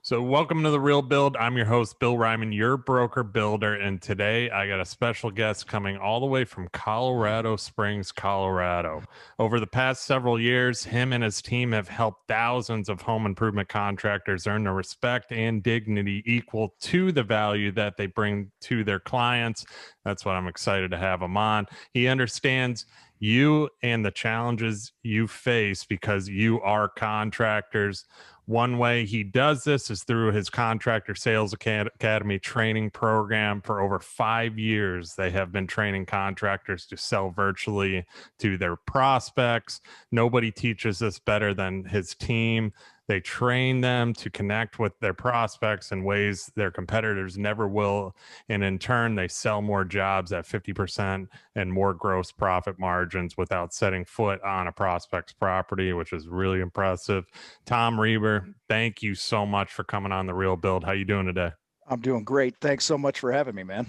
So welcome to The Real Build. I'm your host, Bill Ryman, your broker builder. And today I got a special guest coming all the way from Colorado Springs, Colorado. Over the past several years, him and his team have helped thousands of home improvement contractors earn the respect and dignity equal to the value that they bring to their clients. That's what I'm excited to have him on. He understands you and the challenges you face because you are contractors. One way he does this is through his Contractor Sales Academy training program. For over 5 years, they have been training contractors to sell virtually to their prospects. Nobody teaches this better than his team. They train them to connect with their prospects in ways their competitors never will. And in turn, they sell more jobs at 50% and more gross profit margins without setting foot on a prospect's property, which is really impressive. Tom Reber, thank you so much for coming on The Real Build. How you doing today? I'm doing great. Thanks so much for having me, man.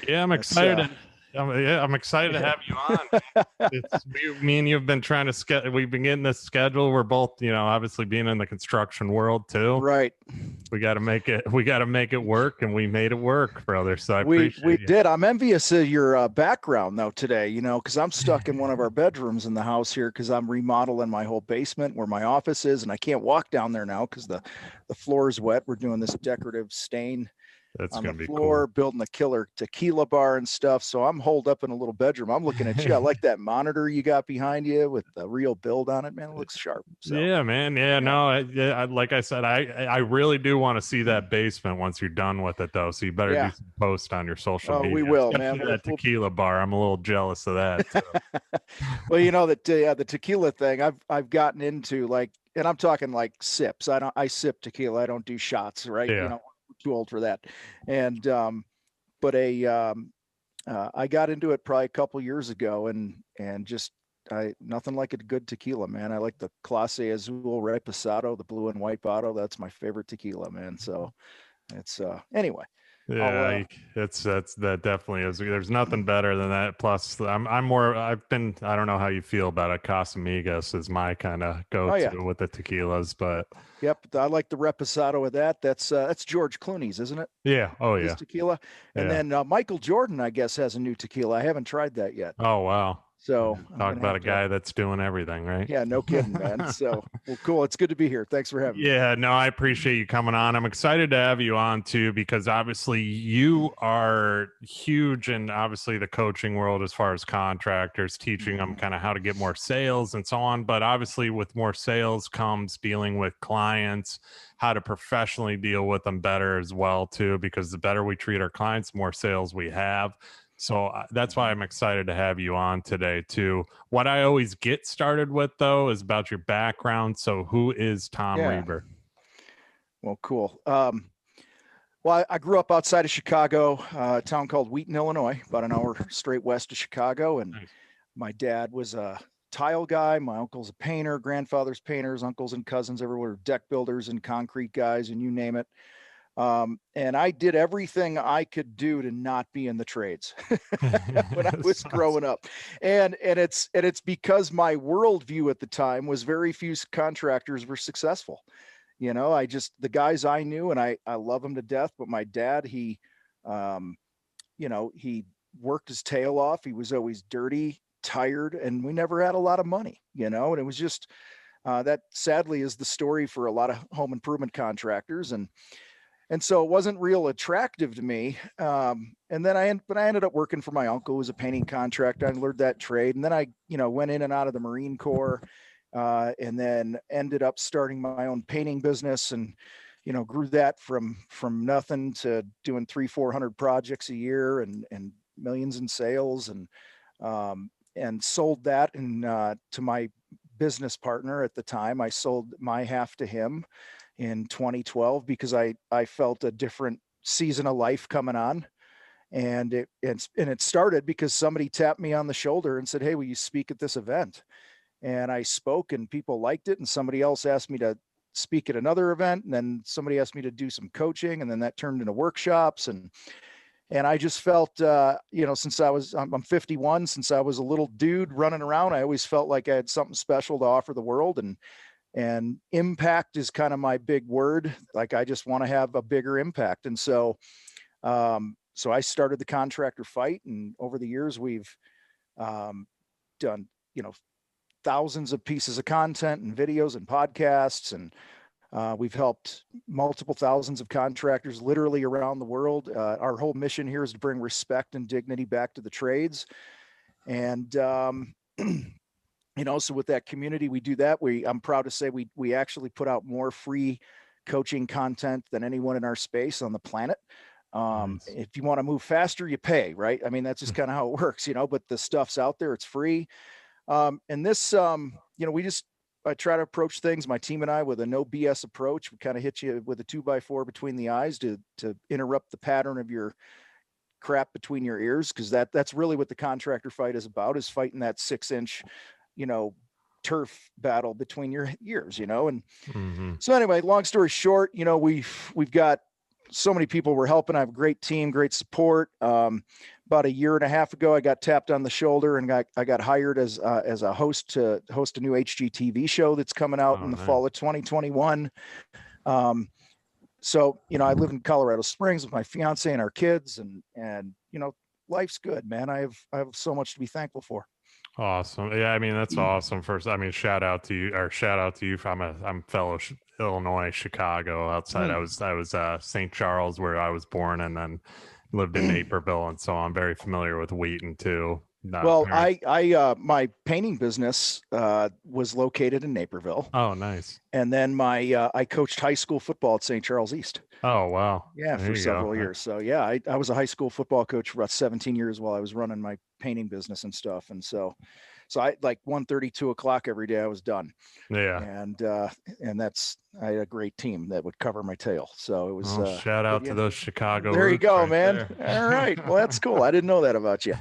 Yeah, I'm excited. I'm excited to have you on. Me and you have been trying to we've been getting this schedule. We're both, obviously being in the construction world too. Right. We got to make it work, and we made it work, brother. So I appreciate we did. I'm envious of your background though today, because I'm stuck in one of our bedrooms in the house here because I'm remodeling my whole basement where my office is, and I can't walk down there now because the floor is wet. We're doing this decorative stain That's on gonna the be floor, cool. building a killer tequila bar and stuff. So I'm holed up in a little bedroom. I'm looking at you. I like that monitor you got behind you with the Real Build on it, man. It looks sharp. So, yeah, man. Yeah, no. Like I said, I really do want to see that basement once you're done with it, though. So you better do some post on your social media. We will, especially man. That tequila bar. I'm a little jealous of that. Well, the tequila thing I've gotten into, like, and I'm talking like sips. I sip tequila. I don't do shots, right? Yeah. Too old for that. And but I got into it probably a couple years ago, and just nothing like a good tequila, man. I like the Clase Azul Reposado, the blue and white bottle. That's my favorite tequila, man. So it's anyway. Yeah, that definitely is. There's nothing better than that. Plus, I don't know how you feel about it. Casamigos is my kind of go-to with the tequilas, but yep, I like the Reposado with that. That's George Clooney's, isn't it? Yeah. Oh yeah. His tequila. And then Michael Jordan, I guess, has a new tequila. I haven't tried that yet. Oh wow. So talk about a guy that's doing everything, right? Yeah, no kidding, man. So, well, cool. It's good to be here. Thanks for having me. Yeah, no, I appreciate you coming on. I'm excited to have you on too, because obviously you are huge in obviously the coaching world as far as contractors, teaching them kind of how to get more sales and so on. But obviously with more sales comes dealing with clients, how to professionally deal with them better as well too, because the better we treat our clients, the more sales we have. So that's why I'm excited to have you on today too. What I always get started with though is about your background. So who is Tom Reber? Well, cool. Well, I grew up outside of Chicago, a town called Wheaton, Illinois, about an hour straight west of Chicago. And my dad was a tile guy. My uncle's a painter, grandfather's painters, uncles and cousins everywhere, deck builders and concrete guys, and you name it. And I did everything I could do to not be in the trades when I was growing up. And it's because my worldview at the time was very few contractors were successful. The guys I knew, and I love them to death, but my dad, he worked his tail off. He was always dirty, tired, and we never had a lot of money, and it was just, that sadly is the story for a lot of home improvement contractors. And so it wasn't real attractive to me. And then I ended up working for my uncle, who was a painting contractor. I learned that trade. And then I, went in and out of the Marine Corps, and then ended up starting my own painting business and, grew that from nothing to doing 300-400 projects a year and millions in sales, and sold that to my business partner at the time. I sold my half to him in 2012 because I felt a different season of life coming on. And it started because somebody tapped me on the shoulder and said, "Hey, will you speak at this event?" And I spoke and people liked it. And somebody else asked me to speak at another event. And then somebody asked me to do some coaching. And then that turned into workshops. And I just felt, since I'm 51, since I was a little dude running around, I always felt like I had something special to offer the world. And and impact is kind of my big word. Like, I just want to have a bigger impact. And so I started the Contractor Fight, and over the years we've done, thousands of pieces of content and videos and podcasts, and we've helped multiple thousands of contractors literally around the world. Our whole mission here is to bring respect and dignity back to the trades. And, so with that community, we do that. I'm proud to say we actually put out more free coaching content than anyone in our space on the planet. Nice. If you want to move faster, you pay, right? I mean, that's just kind of how it works, but the stuff's out there, it's free. And this, I try to approach things, my team and I, with a no BS approach. We kind of hit you with a 2x4 between the eyes to interrupt the pattern of your crap between your ears. Cause that's really what the Contractor Fight is about, is fighting that 6-inch, turf battle between your ears, and so anyway, long story short, we've got so many people we're helping. I have a great team, great support. About a year and a half ago, I got tapped on the shoulder and I got hired as a host to host a new HGTV show that's coming out in the fall of 2021. So, I live in Colorado Springs with my fiance and our kids, and life's good, man. I have so much to be thankful for. Awesome. Yeah, I mean, that's awesome. First, I mean, shout out to you. I'm fellow Illinois, Chicago. Outside, I was St. Charles, where I was born, and then lived in Naperville, and so I'm very familiar with Wheaton too. Well, I my painting business was located in Naperville. Oh, nice. And then I coached high school football at St. Charles East. Oh, wow. Yeah, for several years. So yeah, I was a high school football coach for about 17 years while I was running my painting business and stuff. And so I, like, 1:30, 2:00 every day I was done. Yeah. And I had a great team that would cover my tail. So it was shout out to those Chicago. There you go, man. All right. Well, that's cool. I didn't know that about you.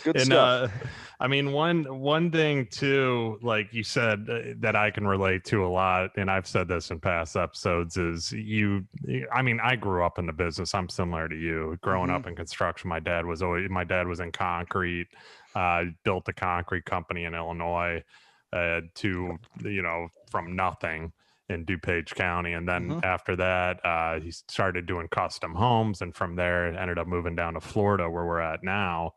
Good stuff. I mean, one thing too, like you said, that I can relate to a lot, and I've said this in past episodes, is I grew up in the business. I'm similar to you. Growing up in construction, my dad was in concrete, built a concrete company in Illinois, from nothing in DuPage County. And then after that, he started doing custom homes. And from there, ended up moving down to Florida, where we're at now.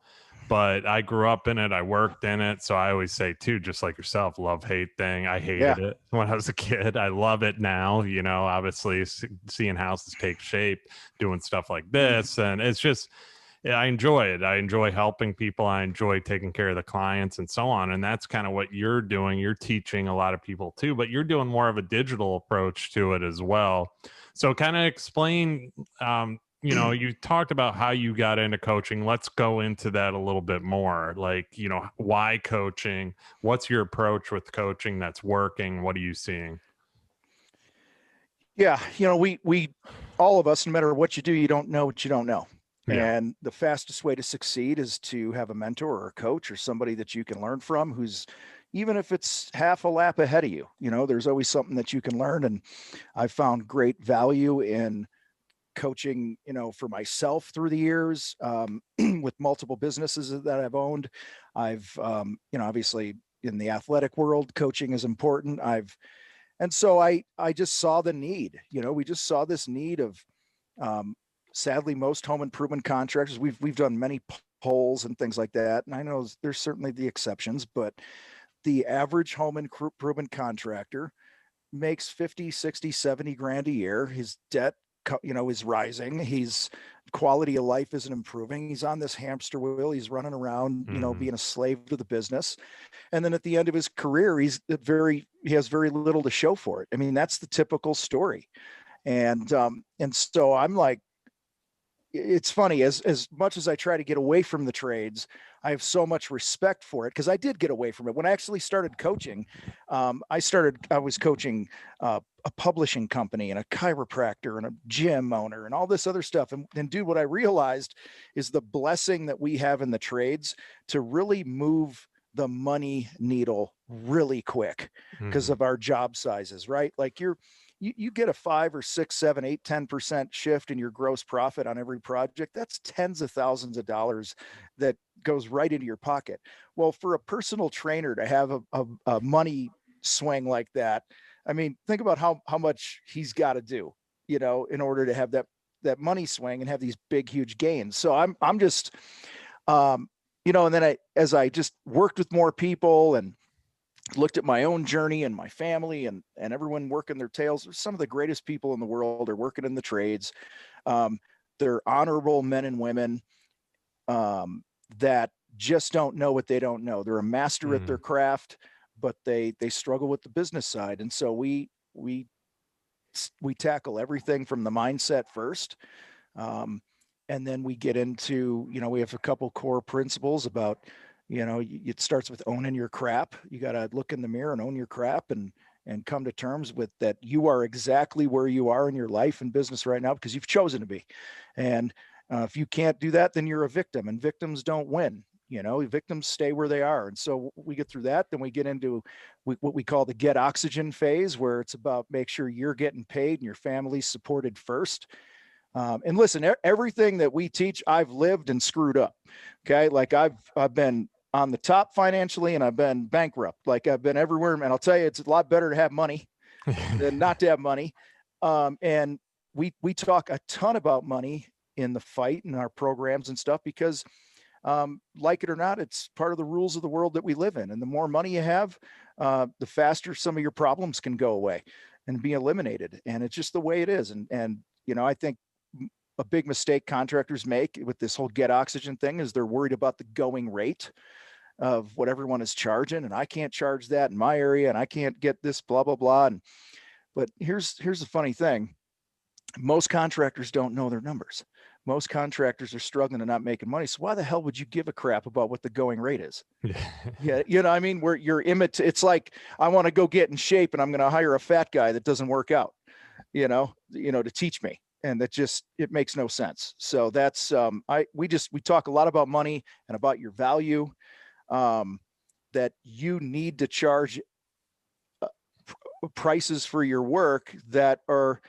But I grew up in it. I worked in it. So I always say too, just like yourself, love-hate thing. I hated it when I was a kid. I love it now, obviously seeing houses take shape, doing stuff like this. And it's just, I enjoy it. I enjoy helping people. I enjoy taking care of the clients and so on. And that's kind of what you're doing. You're teaching a lot of people too, but you're doing more of a digital approach to it as well. So kind of explain, you talked about how you got into coaching. Let's go into that a little bit more. Like, why coaching? What's your approach with coaching that's working? What are you seeing? Yeah. We all of us, no matter what you do, you don't know what you don't know. Yeah. And the fastest way to succeed is to have a mentor or a coach or somebody that you can learn from, who's, even if it's half a lap ahead of you, there's always something that you can learn. And I found great value in coaching, for myself through the years, with multiple businesses that I've owned. I've, obviously in the athletic world, coaching is important. And so I just saw the need, we just saw this need of, sadly, most home improvement contractors, we've done many polls and things like that. And I know there's certainly the exceptions, but the average home improvement contractor makes 50, 60, 70 grand a year. His debt, is rising. His quality of life isn't improving. He's on this hamster wheel. He's running around, being a slave to the business. And then at the end of his career, he has very little to show for it. I mean, that's the typical story. And so I'm like, it's funny, as much as I try to get away from the trades, I have so much respect for it, because I did get away from it. When I actually started coaching, I was coaching a publishing company and a chiropractor and a gym owner and all this other stuff. And dude, what I realized is the blessing that we have in the trades to really move the money needle really quick because of our job sizes, right? Like you get a 5 or 6, 7, 8, 10% shift in your gross profit on every project. That's tens of thousands of dollars that goes right into your pocket. Well, for a personal trainer to have a money swing like that, I mean, think about how much he's got to do, in order to have that money swing and have these big, huge gains. So I'm just, and then as I just worked with more people and looked at my own journey and my family and everyone working their tails, some of the greatest people in the world are working in the trades. They're honorable men and women that just don't know what they don't know. They're a master at their craft, but they struggle with the business side. And so we tackle everything from the mindset first. And then we get into, we have a couple core principles about, it starts with owning your crap. You got to look in the mirror and own your crap and come to terms with that. You are exactly where you are in your life and business right now because you've chosen to be. And if you can't do that, then you're a victim, and victims don't win. Victims stay where they are. And so we get through that. Then we get into what we call the get oxygen phase, where it's about make sure you're getting paid and your family's supported first. And listen, everything that we teach, I've lived and screwed up. Okay. Like I've been on the top financially and I've been bankrupt. Like I've been everywhere. And I'll tell you, it's a lot better to have money than not to have money. And we talk a ton about money in the fight and our programs and stuff because like it or not, it's part of the rules of the world that we live in. And the more money you have, the faster some of your problems can go away and be eliminated. And it's just the way it is. And I think a big mistake contractors make with this whole get oxygen thing is they're worried about the going rate of what everyone is charging. And I can't charge that in my area and I can't get this blah, blah, blah. But here's the funny thing. Most contractors don't know their numbers. Most contractors are struggling and not making money. So why the hell would you give a crap about what the going rate is? Yeah. I mean, where you're it's like, I want to go get in shape and I'm going to hire a fat guy that doesn't work out, to teach me. And it makes no sense. So that's, we talk a lot about money and about your value, that you need to charge prices for your work that are,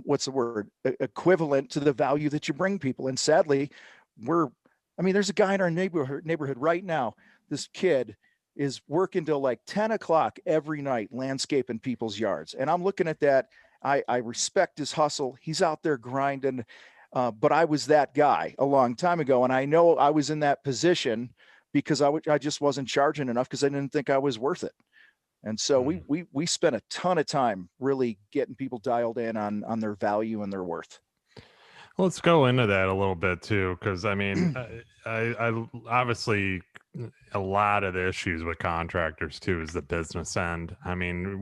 what's the word, equivalent to the value that you bring people. And sadly, there's a guy in our neighborhood right now. This kid is working till like 10 o'clock every night, landscaping people's yards. And I'm looking at that. I respect his hustle. He's out there grinding. But I was that guy a long time ago. And I know I was in that position because I just wasn't charging enough because I didn't think I was worth it. And so we spent a ton of time really getting people dialed in on their value and their worth. Let's go into that a little bit too, because I mean, I obviously a lot of the issues with contractors too is the business end. I mean,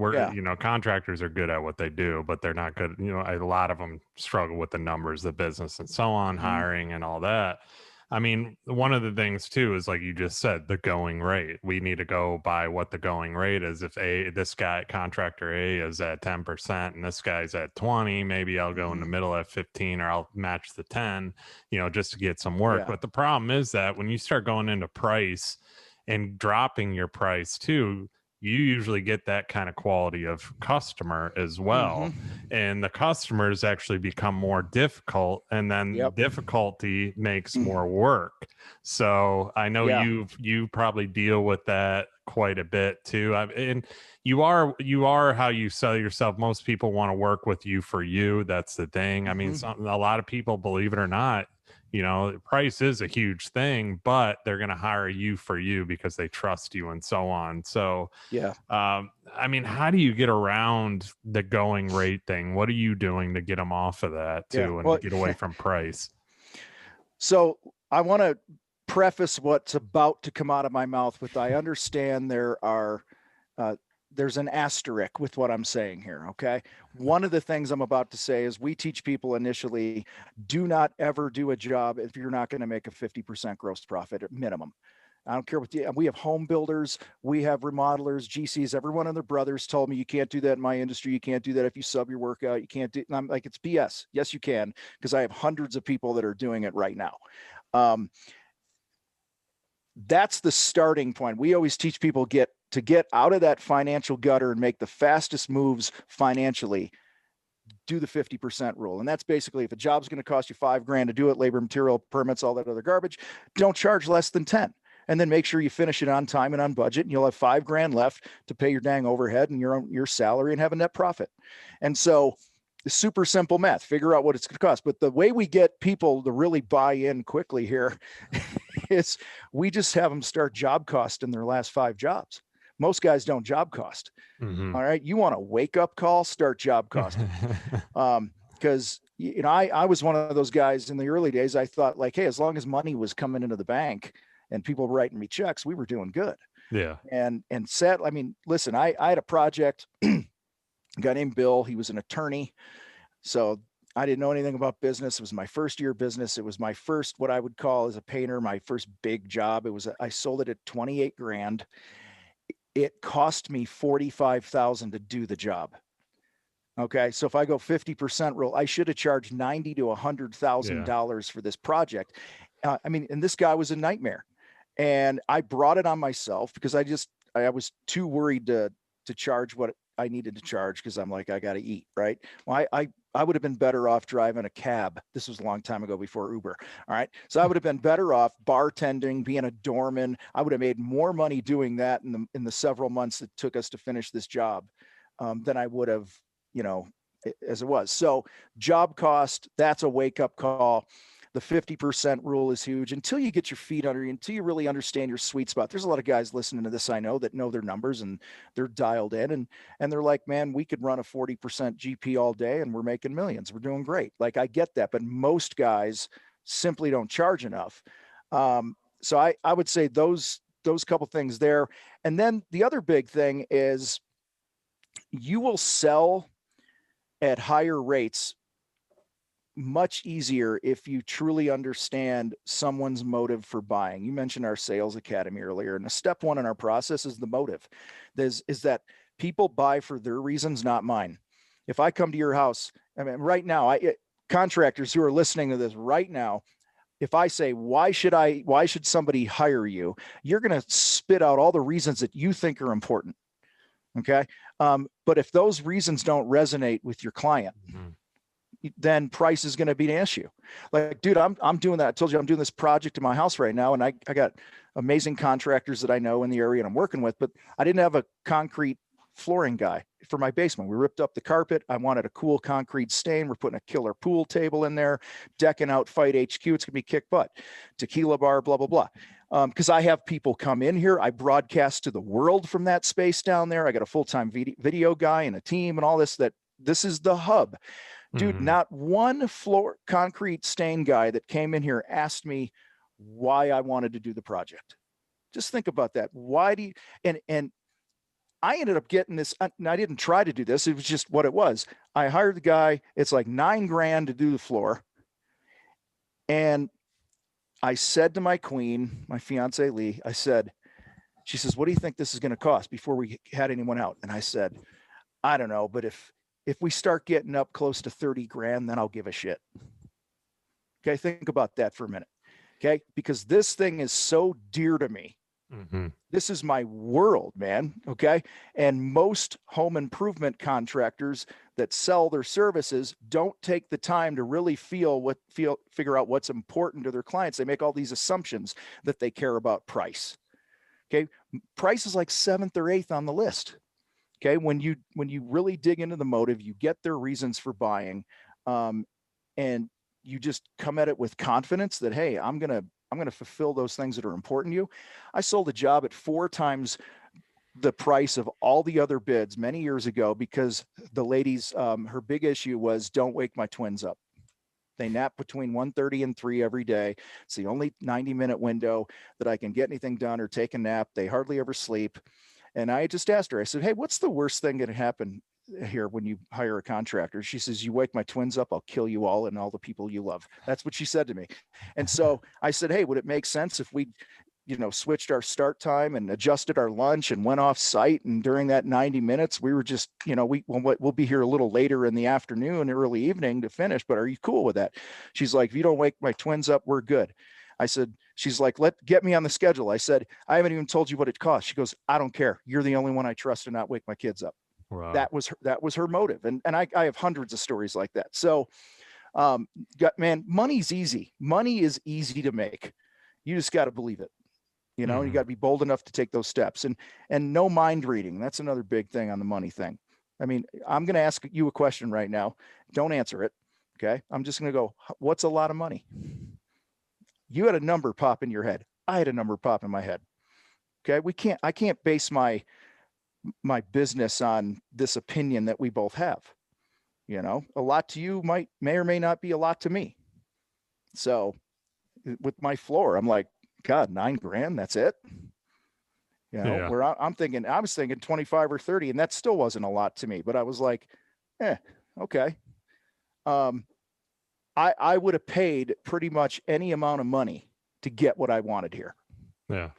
contractors are good at what they do, but they're not good. A lot of them struggle with the numbers, the business, and so on, hiring and all that. I mean, one of the things too is like you just said, the going rate. We need to go by what the going rate is. If this guy, contractor A, is at 10% and this guy's at 20, maybe I'll go in the middle at 15 or I'll match the 10, just to get some work. Yeah. But the problem is that when you start going into price and dropping your price too, you usually get that kind of quality of customer as well. And the customers actually become more difficult, and then difficulty makes more work. So I know you probably deal with that quite a bit too. And you are how you sell yourself. Most people want to work with you for you. That's the thing. I mean, a lot of people, believe it or not, price is a huge thing, but they're going to hire you for you because they trust you and so on. So, I mean, how do you get around the going rate thing? What are you doing to get them off of that too and get away from price? So I want to preface what's about to come out of my mouth with, I understand there's an asterisk with what I'm saying here. Okay. One of the things I'm about to say is we teach people initially, do not ever do a job if you're not going to make a 50% gross profit at minimum. I don't care what we have home builders, we have remodelers, GCs, everyone and their brothers told me you can't do that in my industry. You can't do that if you sub your work out. You can't do, and I'm like, it's BS. Yes, you can, because I have hundreds of people that are doing it right now. That's the starting point. We always teach people to get out of that financial gutter and make the fastest moves financially. Do the 50% rule. And that's basically, if a job's going to cost you $5,000 to do it, labor, material, permits, all that other garbage, don't charge less than 10. and then make sure you finish it on time and on budget, and you'll have $5,000 left to pay your dang overhead and your salary and have a net profit. And so super simple math, figure out what it's going to cost. But the way we get people to really buy in quickly here is we just have them start job cost in their last 5 jobs. Most guys don't job cost. Mm-hmm. All right. You want a wake up call, start job costing. Because I was one of those guys in the early days. I thought like, hey, as long as money was coming into the bank and people writing me checks, we were doing good. Yeah. And I mean, listen, I had a project, a guy named Bill. He was an attorney. So I didn't know anything about business. It was my first year business. It was my first, what I would call as a painter, my first big job. I sold it at $28,000. It cost me $45,000 to do the job. Okay. So if I go 50% rule, I should have charged $90,000 to $100,000 for this project. I mean, and this guy was a nightmare, and I brought it on myself because I was too worried to charge what I needed to charge. Because I'm like, I got to eat. Right. Well, I would have been better off driving a cab. This was a long time ago before Uber. All right. So I would have been better off bartending, being a doorman. I would have made more money doing that in the several months it took us to finish this job than I would have, as it was. So job cost, that's a wake up call. The 50% rule is huge until you get your feet under you, until you really understand your sweet spot. There's a lot of guys listening to this, I know, that know their numbers and they're dialed in and they're like, man, we could run a 40% GP all day and we're making millions. We're doing great. Like, I get that, but most guys simply don't charge enough. So I would say those couple things there. And then the other big thing is you will sell at higher rates much easier if you truly understand someone's motive for buying. You mentioned our sales academy earlier, and step 1 in our process is the motive. Is that people buy for their reasons, not mine. If I come to your house, I mean, right now, contractors who are listening to this right now, if I say, why should somebody hire you? You're going to spit out all the reasons that you think are important. Okay. But if those reasons don't resonate with your client, then price is going to be an issue. Like, dude, I'm doing that. I told you I'm doing this project in my house right now. And I got amazing contractors that I know in the area and I'm working with, but I didn't have a concrete flooring guy for my basement. We ripped up the carpet. I wanted a cool concrete stain. We're putting a killer pool table in there, decking out Fight HQ. It's gonna be kick butt, tequila bar, blah, blah, blah. Because I have people come in here. I broadcast to the world from that space down there. I got a full-time video guy and a team and all this, this is the hub. Dude, not one floor concrete stain guy that came in here asked me why I wanted to do the project. Just think about that. Why do you, and I ended up getting this, and I didn't try to do this. It was just what it was. I hired the guy. It's like $9,000 to do the floor. And I said to my queen, my fiance, Lee, she says, what do you think this is going to cost before we had anyone out? And I said, I don't know, but if we start getting up close to $30,000, then I'll give a shit. Okay. Think about that for a minute. Okay. Because this thing is so dear to me. This is my world, man. Okay. And most home improvement contractors that sell their services don't take the time to really figure out what's important to their clients. They make all these assumptions that they care about price. Okay. Price is like 7th or 8th on the list. Okay. When you really dig into the motive, you get their reasons for buying, and you just come at it with confidence that, hey, I'm going to fulfill those things that are important to you. I sold a job at 4 times the price of all the other bids many years ago because the lady's, her big issue was don't wake my twins up. They nap between 1:30 and 3 every day. It's the only 90-minute window that I can get anything done or take a nap. They hardly ever sleep. And I just asked her, I said, hey, what's the worst thing that can happen here when you hire a contractor? She says, you wake my twins up, I'll kill you all and all the people you love. That's what she said to me. And so I said, hey, would it make sense if we, switched our start time and adjusted our lunch and went off site? And during that 90 minutes, we were just, we'll be here a little later in the afternoon, early evening to finish, but are you cool with that? She's like, if you don't wake my twins up, we're good. I said, she's like, get me on the schedule. I said, I haven't even told you what it costs. She goes, I don't care. You're the only one I trust to not wake my kids up. Wow. That was her motive. And I have hundreds of stories like that. So, man, money's easy. Money is easy to make. You just got to believe it. You know, you got to be bold enough to take those steps, and no mind reading. That's another big thing on the money thing. I mean, I'm going to ask you a question right now. Don't answer it. Okay. I'm just going to go, what's a lot of money? You had a number pop in your head. I had a number pop in my head. Okay. I can't base my business on this opinion that we both have. You know, a lot to you may or may not be a lot to me. So with my floor, I'm like, God, $9,000, that's it. You know, Yeah. where I was thinking 25 or 30, and that still wasn't a lot to me, but I was like, okay. I would have paid pretty much any amount of money to get what I wanted here. Yeah.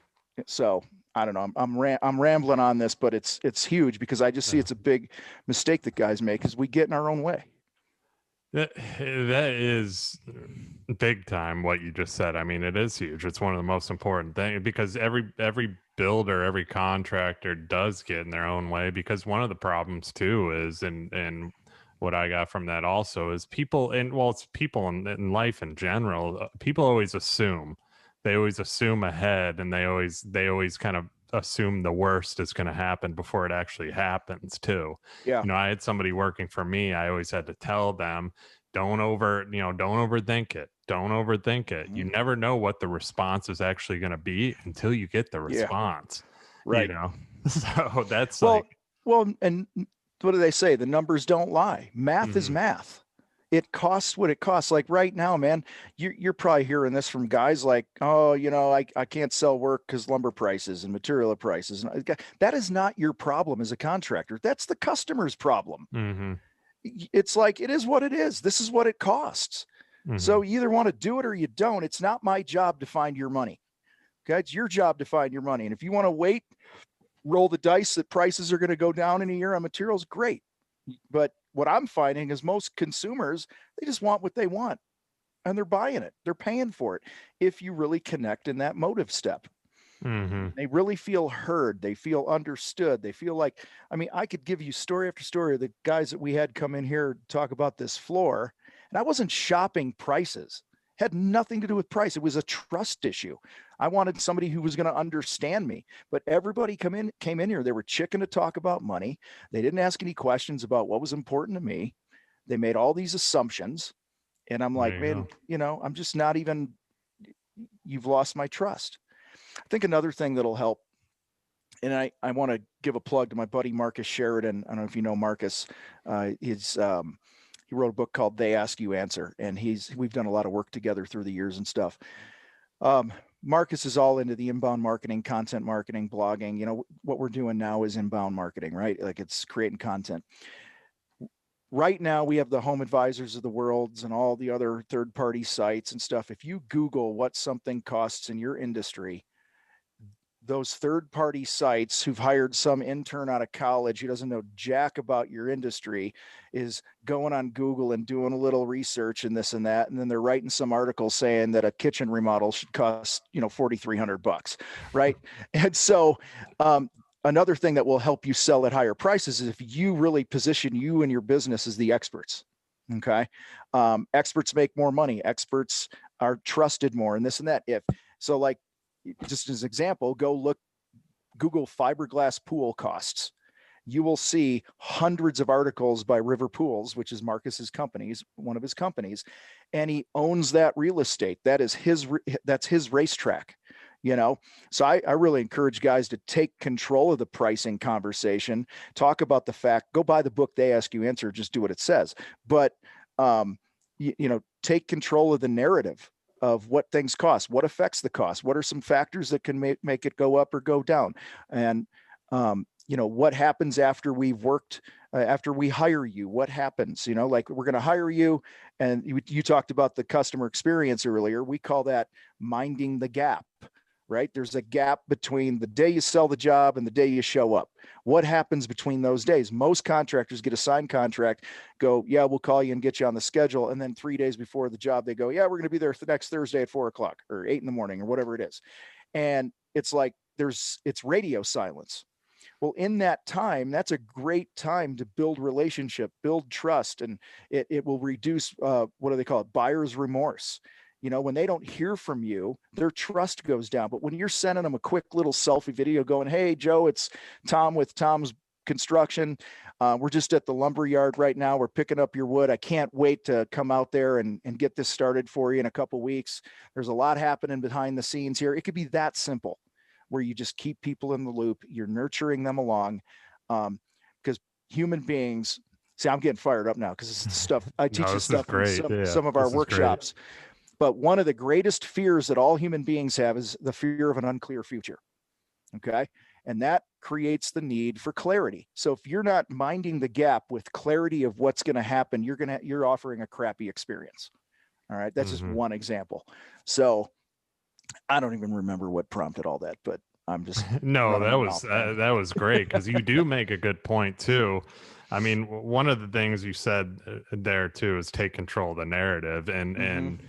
So I don't know. I'm rambling on this, but it's huge because I just see it's a big mistake that guys make is we get in our own way. That is big time what you just said. I mean, it is huge. It's one of the most important things because every builder, every contractor does get in their own way, because one of the problems too is, and what I got from that also is people, and well, it's people in life in general. People always assume. They always assume ahead, and they always kind of assume the worst is going to happen before it actually happens too. Yeah. You know, I had somebody working for me. I always had to tell them, don't overthink it. Don't overthink it. Mm-hmm. You never know what the response is actually going to be until you get the response. Right. You know, so that's well, and what do they say? The numbers don't lie. Math is math. It costs what it costs. Like right now, man, you're probably hearing this from guys like, oh, you know, I can't sell work because lumber prices and material prices. That is not your problem as a contractor. That's the customer's problem. Mm-hmm. It's like, it is what it is. This is what it costs. Mm-hmm. So you either want to do it or you don't. It's not my job to find your money. Okay. It's your job to find your money. And if you want to wait, roll the dice that prices are going to go down in a year on materials, great. But what I'm finding is most consumers, they just want what they want and they're buying it. They're paying for it. If you really connect in that motive step, they really feel heard. They feel understood. They feel like, I mean, I could give you story after story of the guys that we had come in here to talk about this floor, and I wasn't shopping prices. It had nothing to do with price. It was a trust issue. I wanted somebody who was going to understand me, but everybody came in here. They were chicken to talk about money. They didn't ask any questions about what was important to me. They made all these assumptions. And I'm like, man, you know, I'm just not even, you've lost my trust. I think another thing that'll help, and I want to give a plug to my buddy, Marcus Sheridan. I don't know if you know Marcus. He wrote a book called They Ask You Answer, and we've done a lot of work together through the years and stuff. Marcus is all into the inbound marketing, content marketing, blogging. You know, what we're doing now is inbound marketing, right? Like it's creating content. Right now we have the Home Advisors of the worlds and all the other third-party sites and stuff. If you Google what something costs in your industry, those third-party sites who've hired some intern out of college who doesn't know jack about your industry is going on Google and doing a little research and this and that, and then they're writing some article saying that a kitchen remodel should cost, you know, $4,300, right? And so another thing that will help you sell at higher prices is if you really position you and your business as the experts. Okay, experts make more money. Experts are trusted more, and this and that. Like, just as an example, Google fiberglass pool costs. You will see hundreds of articles by River Pools, which is Marcus's companies, one of his companies, and he owns that real estate. That's his racetrack, you know? So I really encourage guys to take control of the pricing conversation, talk about the fact, go buy the book, They Ask You Answer, just do what it says. But, take control of the narrative of what things cost, what affects the cost, what are some factors that can make it go up or go down, and what happens after we've worked, after we hire you, what happens, like we're going to hire you, and you talked about the customer experience earlier. We call that minding the gap, right? There's a gap between the day you sell the job and the day you show up. What happens between those days? Most contractors get a signed contract, go, yeah, we'll call you and get you on the schedule. And then 3 days before the job, they go, yeah, we're going to be there next Thursday at 4:00 or 8 a.m. or whatever it is. And it's like, it's radio silence. Well, in that time, that's a great time to build relationship, build trust, and it will reduce, what do they call it? Buyer's remorse. When they don't hear from you, their trust goes down. But when you're sending them a quick little selfie video going, hey, Joe, it's Tom with Tom's Construction. We're just at the lumber yard right now. We're picking up your wood. I can't wait to come out there and get this started for you in a couple of weeks. There's a lot happening behind the scenes here. It could be that simple, where you just keep people in the loop. You're nurturing them along, because human beings. See, I'm getting fired up now because this is the stuff I teach No, this this is stuff in great. Yeah, some of our this is great. workshops. But one of the greatest fears that all human beings have is the fear of an unclear future. Okay. And that creates the need for clarity. So if you're not minding the gap with clarity of what's going to happen, you're offering a crappy experience. All right. That's just one example. So I don't even remember what prompted all that, but I'm just no, running that was great, because you do make a good point too. I mean, one of the things you said there too is take control of the narrative, and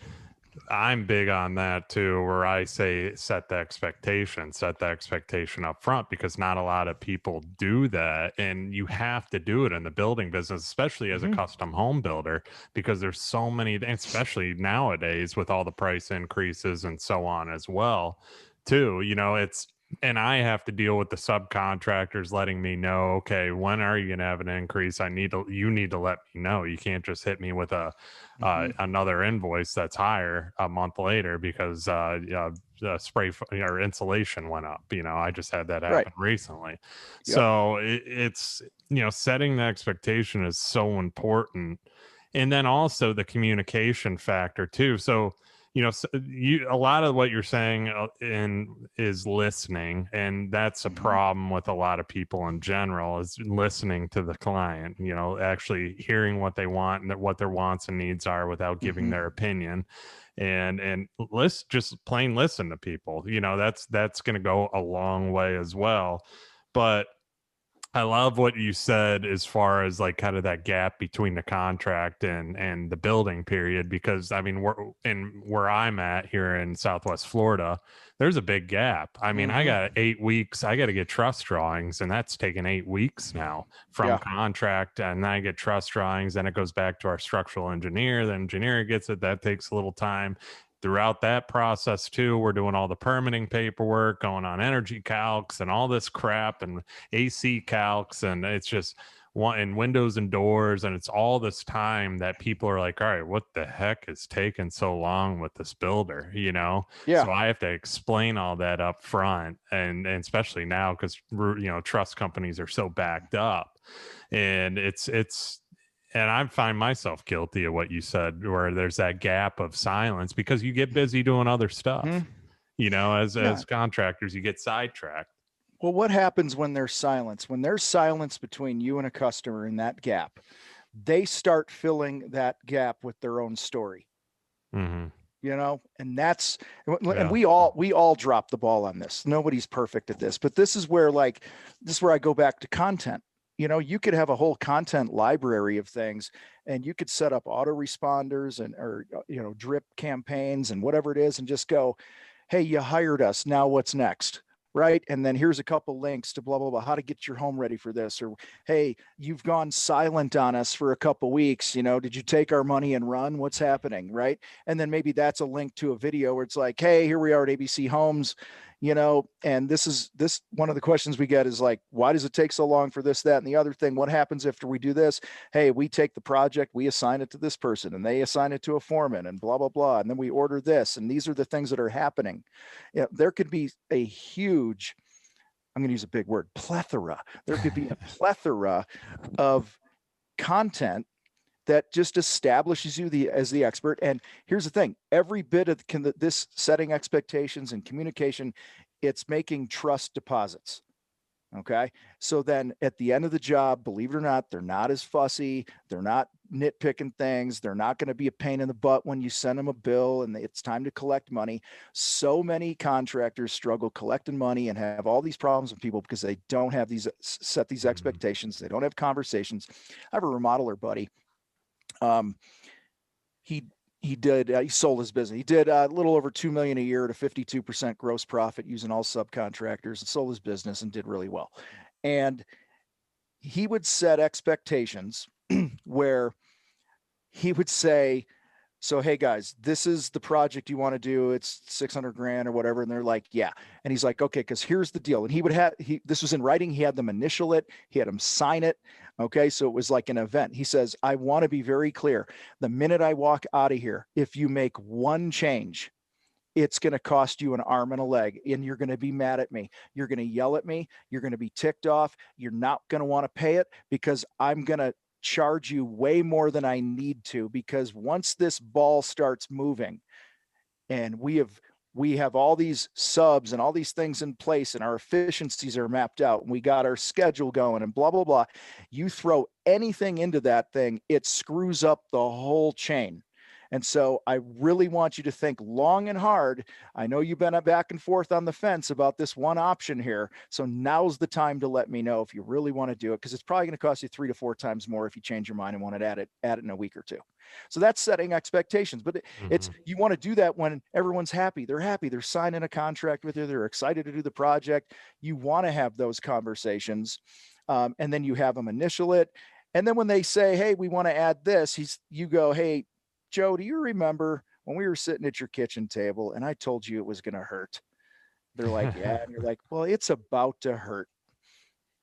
I'm big on that too, where I say set the expectation up front, because not a lot of people do that. And you have to do it in the building business, especially as a custom home builder, because there's so many, especially nowadays with all the price increases and so on as well too. And I have to deal with the subcontractors letting me know, okay, when are you going to have an increase? You need to let me know. You can't just hit me with another invoice that's higher a month later because the spray or insulation went up. I just had that happen recently. Yep. So it's setting the expectation is so important, and then also the communication factor too. So a lot of what you're saying is listening, and that's a problem with a lot of people in general, is listening to the client, actually hearing what they want and what their wants and needs are without giving their opinion, and just plain listen to people. That's going to go a long way as well. But I love what you said as far as like kind of that gap between the contract and the building period, because I mean, where I'm at here in Southwest Florida, there's a big gap. I mean, I got 8 weeks. I got to get truss drawings, and that's taken 8 weeks now from contract. And then I get truss drawings, then it goes back to our structural engineer. The engineer gets it. That takes a little time. Throughout that process too, we're doing all the permitting paperwork, going on energy calcs and all this crap, and AC calcs, and it's just and windows and doors, and it's all this time that people are like, all right, what the heck is taking so long with this builder? So I have to explain all that up front, and especially now because trust companies are so backed up, and and I find myself guilty of what you said, where there's that gap of silence because you get busy doing other stuff. As contractors, you get sidetracked. Well, what happens when there's silence? When there's silence between you and a customer in that gap, they start filling that gap with their own story. And that's, and we all drop the ball on this. Nobody's perfect at this, but this is where I go back to content. You could have a whole content library of things, and you could set up autoresponders or drip campaigns and whatever it is, and just go, hey, you hired us. Now what's next? Right. And then here's a couple links to blah, blah, blah, how to get your home ready for this. Or, hey, you've gone silent on us for a couple weeks. Did you take our money and run? What's happening? Right. And then maybe that's a link to a video where it's like, hey, here we are at ABC Homes, and this one of the questions we get is like, why does it take so long for this, that, and the other thing? What happens after we do this? Hey, we take the project, we assign it to this person, and they assign it to a foreman, and blah, blah, blah. And then we order this, and these are the things that are happening. There could be a huge, I'm going to use a big word, plethora. There could be a plethora of content that just establishes you as the expert. And here's the thing, every bit of this setting expectations and communication, it's making trust deposits. Okay. So then at the end of the job, believe it or not, they're not as fussy. They're not nitpicking things. They're not going to be a pain in the butt when you send them a bill and it's time to collect money. So many contractors struggle collecting money and have all these problems with people because they don't have set these expectations. They don't have conversations. I have a remodeler buddy. He sold his business. He did a little over $2 million a year at a 52% gross profit using all subcontractors, and sold his business and did really well. And he would set expectations where he would say, So, hey guys, this is the project you want to do. It's 600 grand or whatever. And they're like, yeah. And he's like, okay, because here's the deal. And he would have, this was in writing. He had them initial it, he had them sign it. Okay. So it was like an event. He says, I want to be very clear. The minute I walk out of here, if you make one change, it's going to cost you an arm and a leg, and you're going to be mad at me. You're going to yell at me. You're going to be ticked off. You're not going to want to pay it because I'm going to charge you way more than I need to, because once this ball starts moving and we have all these subs and all these things in place and our efficiencies are mapped out and we got our schedule going and blah, blah, blah. You throw anything into that thing, it screws up the whole chain. And so I really want you to think long and hard. I know you've been back and forth on the fence about this one option here. So now's the time to let me know if you really want to do it, because it's probably going to cost you 3 to 4 times more if you change your mind and want to add it in a week or two. So that's setting expectations. But it's, you want to do that when everyone's happy. They're happy. They're signing a contract with you. They're excited to do the project. You want to have those conversations. And then you have them initial it. And then when they say, hey, we want to add this, you go, hey, Joe, do you remember when we were sitting at your kitchen table and I told you it was going to hurt? They're like, yeah. And you're like, well, it's about to hurt.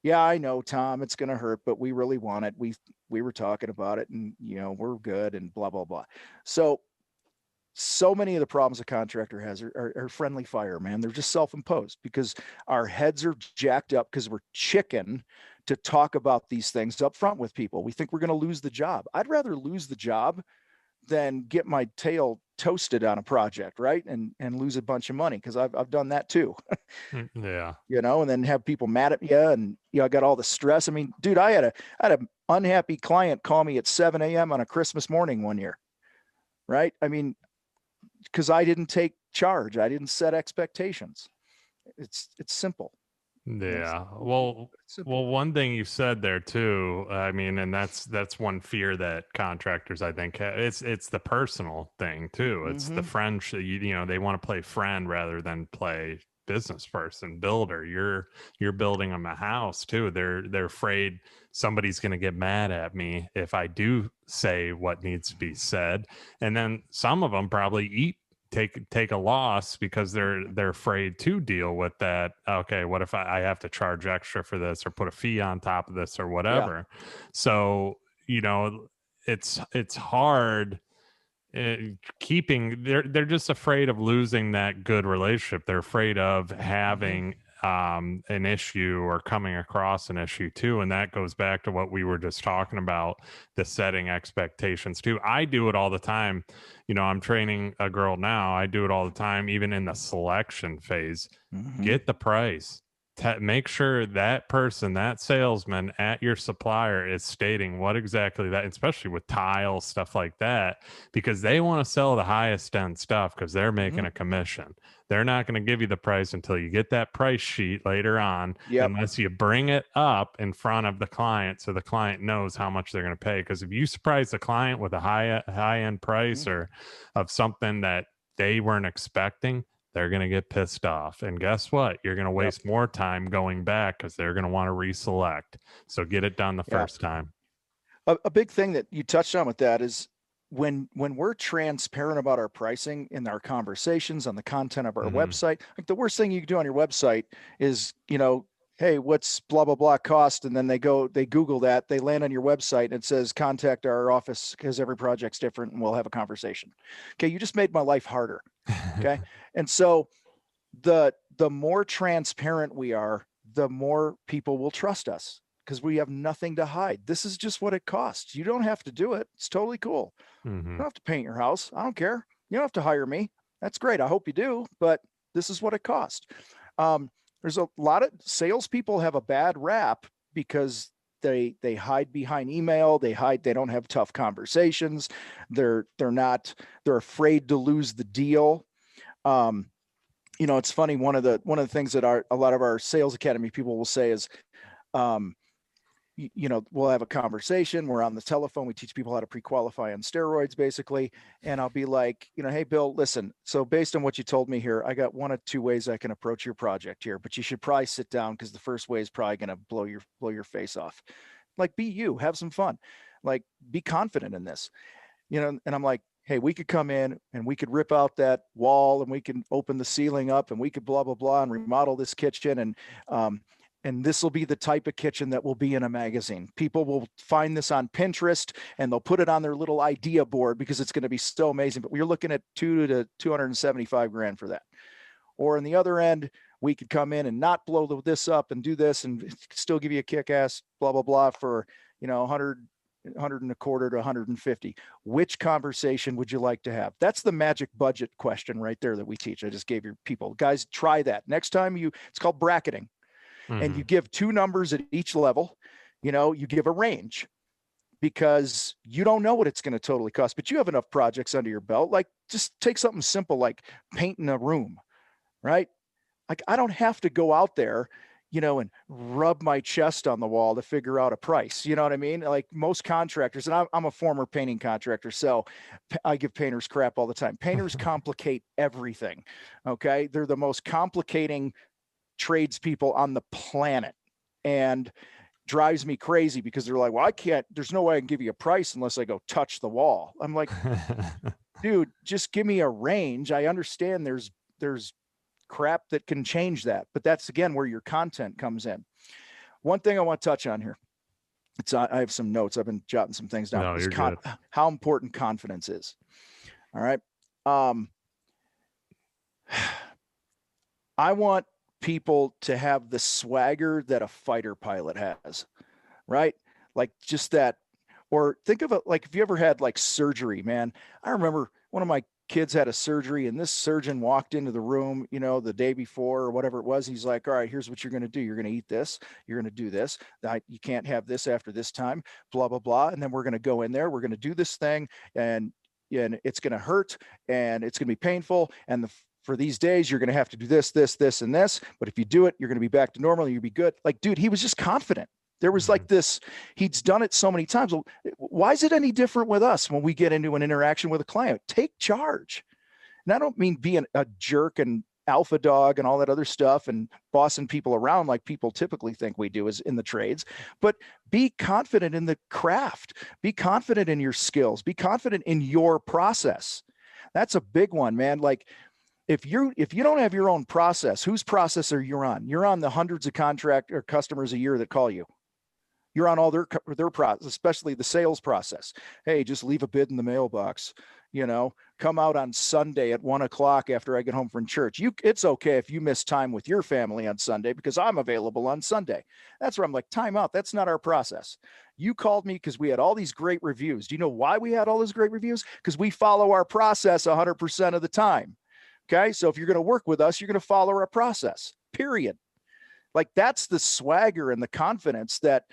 Yeah, I know, Tom, it's going to hurt, but we really want it. We were talking about it and, we're good and blah, blah, blah. So many of the problems a contractor has are friendly fire, man. They're just self-imposed because our heads are jacked up because we're chicken to talk about these things up front with people. We think we're going to lose the job. I'd rather lose the job than get my tail toasted on a project, right? And lose a bunch of money, because I've done that too. Yeah. And then have people mad at you, and I got all the stress. I mean, dude, I had an unhappy client call me at 7 a.m. on a Christmas morning one year, right? I mean, because I didn't take charge, I didn't set expectations. It's simple. Yeah. Well, one thing you said there too, I mean, and that's one fear that contractors, I think, it's the personal thing too. It's the friendship. They want to play friend rather than play business person, builder. You're building them a house too. They're afraid somebody's going to get mad at me if I do say what needs to be said. And then some of them probably take a loss because they're afraid to deal with that. Okay, what if I have to charge extra for this or put a fee on top of this or whatever? Yeah. So it's hard. They're just afraid of losing that good relationship. They're afraid of having an issue or coming across an issue too. And that goes back to what we were just talking about, the setting expectations too. I do it all the time. I'm training a girl now. I do it all the time, even in the selection phase. Get the price. Make sure that person, that salesman at your supplier is stating what exactly that, especially with tile, stuff like that, because they want to sell the highest end stuff because they're making a commission. They're not going to give you the price until you get that price sheet later on, unless you bring it up in front of the client so the client knows how much they're going to pay. Because if you surprise the client with a high end price or of something that they weren't expecting, they're going to get pissed off. And guess what? You're going to waste more time going back because they're going to want to reselect. So get it done the first time. A big thing that you touched on with that is when we're transparent about our pricing in our conversations on the content of our website. Like, the worst thing you can do on your website is, hey, what's blah, blah, blah cost? And then they Google that, they land on your website and it says, contact our office because every project's different and we'll have a conversation. Okay. You just made my life harder. Okay. And so the more transparent we are, the more people will trust us because we have nothing to hide. This is just what it costs. You don't have to do it. It's totally cool. You don't have to paint your house. I don't care. You don't have to hire me. That's great. I hope you do, but this is what it costs. There's a lot of salespeople have a bad rap because they hide behind email. They don't have tough conversations. They're afraid to lose the deal. It's funny. One of the things that a lot of our sales academy people will say is, we'll have a conversation. We're on the telephone. We teach people how to pre-qualify on steroids, basically. And I'll be like, hey, Bill, listen, so based on what you told me here, I got 1 of 2 ways I can approach your project here, but you should probably sit down because the first way is probably going to blow your face off. Like, be you, have some fun, like, be confident in this, and I'm like, hey, we could come in and we could rip out that wall and we can open the ceiling up and we could blah, blah, blah, and remodel this kitchen. And this will be the type of kitchen that will be in a magazine. People will find this on Pinterest and they'll put it on their little idea board because it's going to be so amazing. But we're looking at $200 to $275,000 for that. Or on the other end, we could come in and not blow this up and do this and still give you a kick-ass blah, blah, blah for, 100 and a quarter to 150. Which conversation would you like to have? That's the magic budget question right there that we teach. I just gave your people. Guys, try that. Next time it's called bracketing. And you give two numbers at each level. You give a range because you don't know what it's going to totally cost, but you have enough projects under your belt. Like just take something simple like painting a room, right? Like I don't have to go out there, and rub my chest on the wall to figure out a price. You know what I mean? Like most contractors, and I'm a former painting contractor, so I give painters crap all the time. Painters complicate everything. Okay. They're the most complicating tradespeople on the planet, and drives me crazy because they're like, well, there's no way I can give you a price unless I go touch the wall. I'm like, dude, just give me a range. I understand there's crap that can change that, but that's again where your content comes in. One thing I want to touch on here, I have some notes. I've been jotting some things down. No, you're good. How important confidence is. All right. I want people to have the swagger that a fighter pilot has, right? Like just that, or think of it like if you ever had like surgery, man. I remember one of my kids had a surgery and this surgeon walked into the room, the day before or whatever it was. He's like, all right, here's what you're going to do. You're going to eat this. You're going to do this. You can't have this after this time, blah, blah, blah. And then we're going to go in there. We're going to do this thing and it's going to hurt and it's going to be painful. And for these days, you're going to have to do this, this, this, and this. But if you do it, you're going to be back to normal. You'll be good. Like, dude, he was just confident. There was like this, he'd done it so many times. Why is it any different with us when we get into an interaction with a client? Take charge. And I don't mean being a jerk and alpha dog and all that other stuff and bossing people around like people typically think we do is in the trades, but be confident in the craft, be confident in your skills, be confident in your process. That's a big one, man. Like if you don't have your own process, whose process are you on? You're on the hundreds of contract or customers a year that call you. You're on all their process, especially the sales process. Hey, just leave a bid in the mailbox, come out on Sunday at 1:00 after I get home from church. It's okay if you miss time with your family on Sunday because I'm available on Sunday. That's where I'm like, time out. That's not our process. You called me because we had all these great reviews. Do you know why we had all those great reviews? Because we follow our process 100% of the time. Okay. So if you're going to work with us, you're going to follow our process, period. Like that's the swagger and the confidence that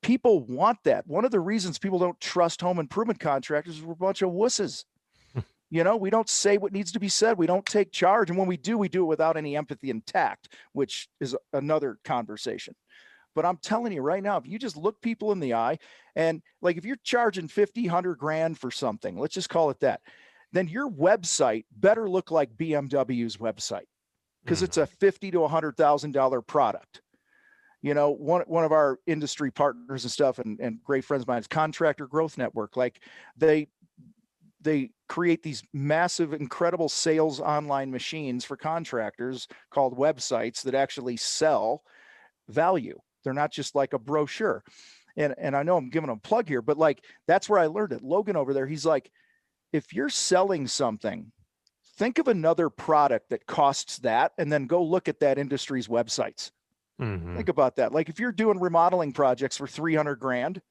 people want. That one of the reasons people don't trust home improvement contractors is we're a bunch of wusses. We don't say what needs to be said. We don't take charge. And when we do it without any empathy and tact, which is another conversation. But I'm telling you right now, if you just look people in the eye and like, if you're charging 50, 100 grand for something, let's just call it that, then your website better look like BMW's website because it's a $50,000 to $100,000 product. One of our industry partners and stuff and great friends of mine is Contractor Growth Network. Like they create these massive, incredible sales online machines for contractors called websites that actually sell value. They're not just like a brochure. And I know I'm giving them a plug here, but like, that's where I learned it. Logan over there, he's like, if you're selling something, think of another product that costs that, and then go look at that industry's websites. Think about that. Like if you're doing remodeling projects for 300 grand,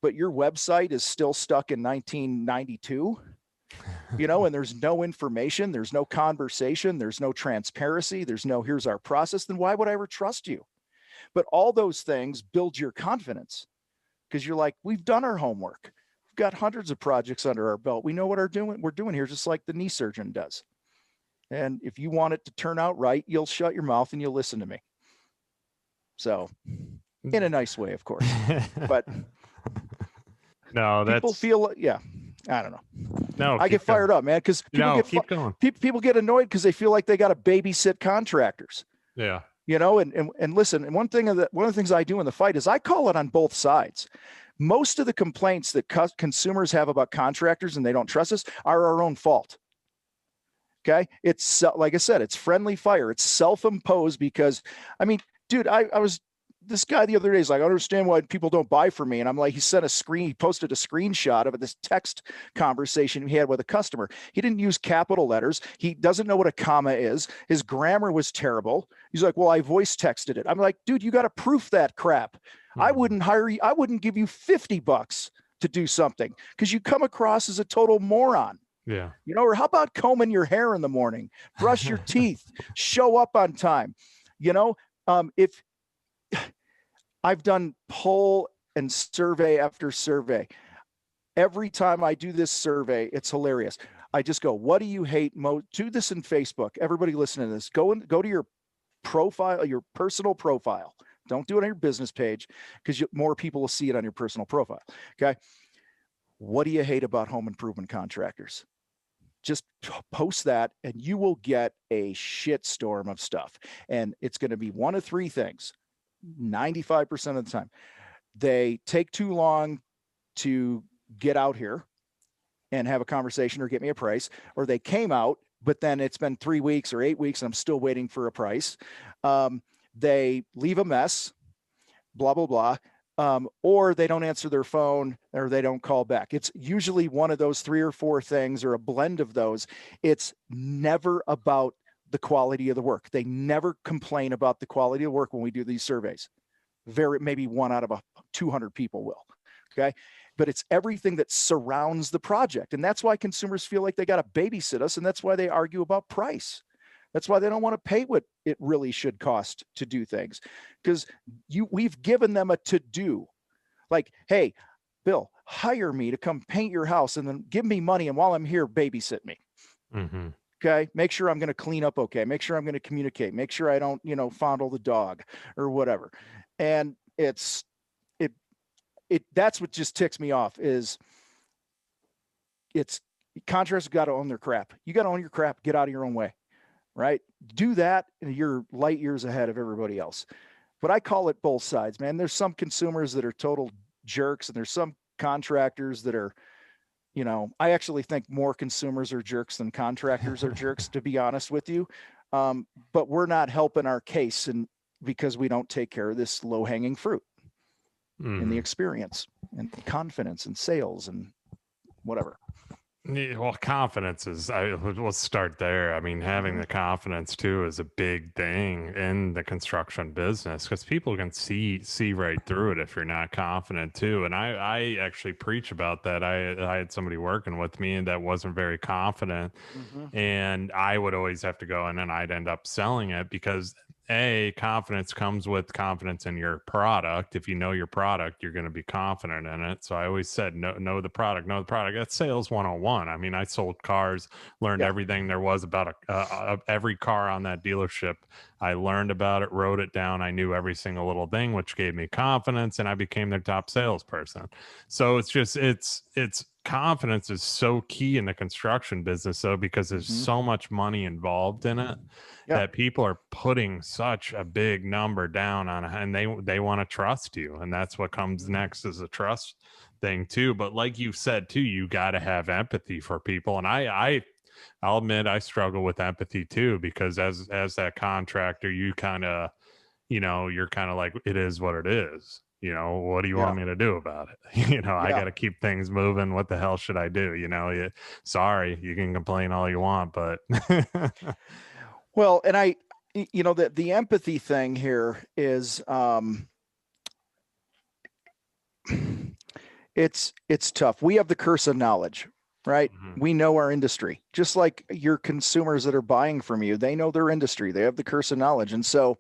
but your website is still stuck in 1992, and there's no information, there's no conversation, there's no transparency, there's no, here's our process, then why would I ever trust you? But all those things build your confidence because you're like, we've done our homework. We've got hundreds of projects under our belt. We know what we're doing here, just like the knee surgeon does. And if you want it to turn out right, you'll shut your mouth and you'll listen to me. So in a nice way, of course, but no, people feel, I don't know. No, I get fired up, man. Because people get annoyed because they feel like they got to babysit contractors. Yeah. And listen, and one of the things I do in the fight is I call it on both sides. Most of the complaints that consumers have about contractors and they don't trust us are our own fault. Okay. It's like I said, it's friendly fire. It's self-imposed because, I mean, dude, I was, this guy the other day is like, I understand why people don't buy from me. And I'm like, he posted a screenshot of this text conversation he had with a customer. He didn't use capital letters. He doesn't know what a comma is. His grammar was terrible. He's like, well, I voice texted it. I'm like, dude, you got to proof that crap. I wouldn't hire you. I wouldn't give you $50 to do something because you come across as a total moron. Yeah. You know, or how about combing your hair in the morning, brush your teeth, show up on time? You know, if I've done poll and survey after survey, every time I do this survey, it's hilarious. I just go, what do you hate most? Do this in Facebook. Everybody listening to this, go to your profile, your personal profile. Don't do it on your business page because more people will see it on your personal profile. Okay. What do you hate about home improvement contractors? Just post that and you will get a shitstorm of stuff. And it's going to be one of three things. 95% of the time, they take too long to get out here and have a conversation or get me a price, or they came out, but then it's been 3 weeks or 8 weeks and I'm still waiting for a price. They leave a mess, blah, blah, blah. Or they don't answer their phone or they don't call back. It's usually one of those 3 or 4 things or a blend of those. It's never about the quality of the work. They never complain about the quality of work when we do these surveys. Maybe 1 out of 200 people will. Okay. But it's everything that surrounds the project. And that's why consumers feel like they got to babysit us. And that's why they argue about price. That's why they don't want to pay what it really should cost to do things, because we've given them a to-do. Like, hey, Bill, hire me to come paint your house and then give me money. And while I'm here, babysit me. Mm-hmm. Okay. Make sure I'm going to clean up. Okay. Make sure I'm going to communicate. Make sure I don't, fondle the dog or whatever. And that's what just ticks me off is contractors got to own their crap. You got to own your crap, get out of your own way. Right? Do that and you're light years ahead of everybody else. But I call it both sides, man. There's some consumers that are total jerks and there's some contractors that are, I actually think more consumers are jerks than contractors are jerks, to be honest with you. But we're not helping our case because we don't take care of this low hanging fruit in the experience and confidence and sales and whatever. Yeah, well, confidence let's start there. I mean, having the confidence too is a big thing in the construction business because people can see right through it if you're not confident too. And I actually preach about that. I had somebody working with me and that wasn't very confident, and I would always have to go in and I'd end up selling it because confidence comes with confidence in your product. If you know your product, you're going to be confident in it. So I always said, know the product. That's sales 101. I mean, I sold cars, learned everything there was about every car on that dealership. I learned about it, wrote it down. I knew every single little thing, which gave me confidence, and I became their top salesperson. So it's confidence is so key in the construction business, though, because there's so much money involved in it that people are putting such a big number down on it, and they want to trust you. And that's what comes next is a trust thing too. But like you said too, you got to have empathy for people. And I'll admit I struggle with empathy too, because as that contractor, you kind of, you're kind of like, it is what it is. What do you want me to do about it? I got to keep things moving. What the hell should I do? Sorry, you can complain all you want, but well, and the empathy thing here is, it's tough. We have the curse of knowledge, right? We know our industry, just like your consumers that are buying from you, they know their industry. They have the curse of knowledge. And so,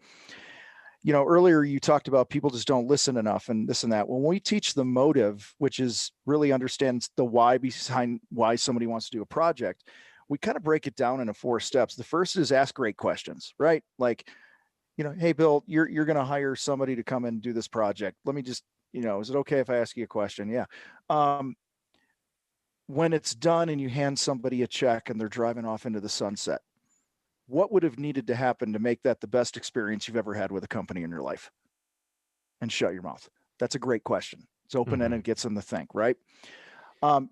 earlier you talked about people just don't listen enough and this and that. When we teach the motive, which is really understands the why behind why somebody wants to do a project, we kind of break it down into 4 steps. The first is ask great questions, right? Like, hey, Bill, you're going to hire somebody to come and do this project. Let me just, is it okay if I ask you a question? Yeah. When it's done and you hand somebody a check and they're driving off into the sunset, what would have needed to happen to make that the best experience you've ever had with a company in your life? And shut your mouth. That's a great question. It's open-ended, gets them to think, right?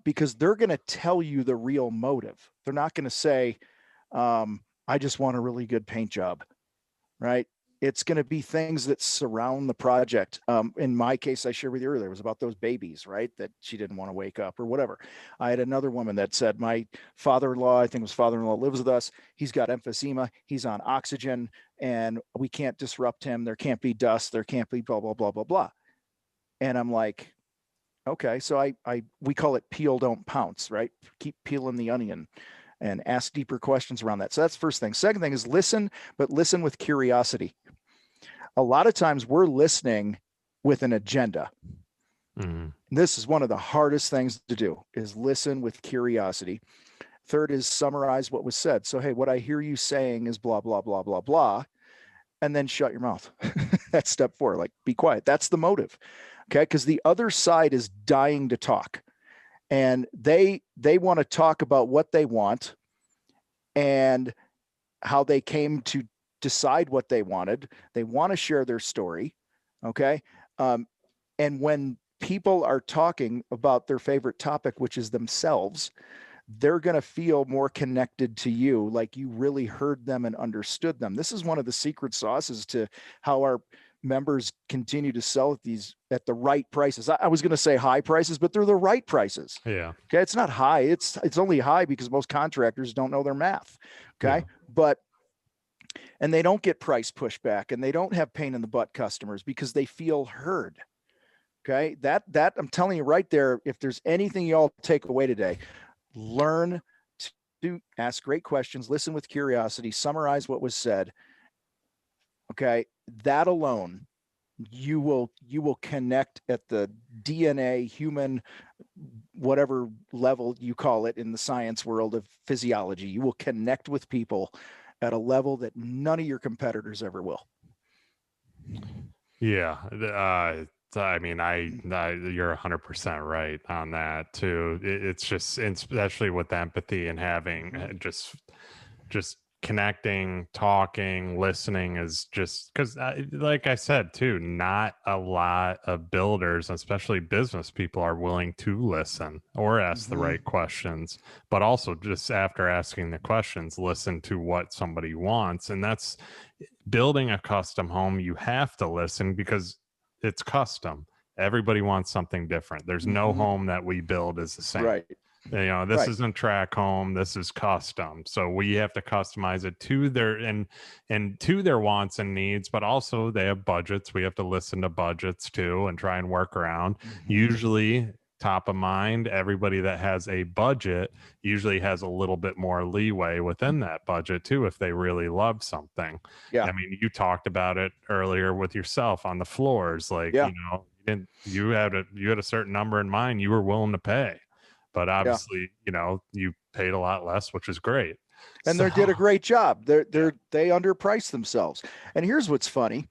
Because they're going to tell you the real motive. They're not going to say, I just want a really good paint job, right? It's going to be things that surround the project. In my case, I shared with you earlier, it was about those babies, right? That she didn't want to wake up or whatever. I had another woman that said, my father-in-law, I think it was father-in-law, lives with us. He's got emphysema. He's on oxygen and we can't disrupt him. There can't be dust. There can't be blah, blah, blah, blah, blah. And I'm like, okay, so we call it peel, don't pounce, right? Keep peeling the onion and ask deeper questions around that. So that's first thing. Second thing is listen, but listen with curiosity. A lot of times we're listening with an agenda. This is one of the hardest things to do, is listen with curiosity. Third is summarize what was said. So, hey, what I hear you saying is blah, blah, blah, blah, blah, and then shut your mouth. That's step 4, like be quiet. That's the motive. Okay. Because the other side is dying to talk, and they want to talk about what they want and how they came to decide what they wanted. They want to share their story. Okay. And when people are talking about their favorite topic, which is themselves, they're going to feel more connected to you, like you really heard them and understood them. This is one of the secret sauces to how our members continue to sell at the right prices. I was going to say high prices, but they're the right prices. Yeah. Okay. It's not high. It's only high because most contractors don't know their math. Okay. Yeah. And they don't get price pushback, and they don't have pain in the butt customers because they feel heard. Okay. That I'm telling you right there, if there's anything you all take away today, learn to ask great questions, listen with curiosity, summarize what was said. Okay. That alone, you will connect at the DNA, human, whatever level you call it in the science world of physiology. You will connect with people at a level that none of your competitors ever will. Yeah. I mean, you're 100% right on that too. It's just, especially with empathy and having just connecting, talking, listening is just because, like I said too, not a lot of builders, especially business people, are willing to listen or ask the right questions, but also just after asking the questions, listen to what somebody wants. And that's building a custom home. You have to listen because it's custom. Everybody wants something different. There's no home that we build is the same. Right. This isn't track home. This is custom. So we have to customize it to their and to their wants and needs, but also they have budgets. We have to listen to budgets too and try and work around. Usually top of mind, everybody that has a budget usually has a little bit more leeway within that budget too, if they really love something. Yeah. I mean, you talked about it earlier with yourself on the floors. Like, you had a certain number in mind you were willing to pay. But obviously, you paid a lot less, which is great. And they did a great job. They underpriced themselves. And here's what's funny.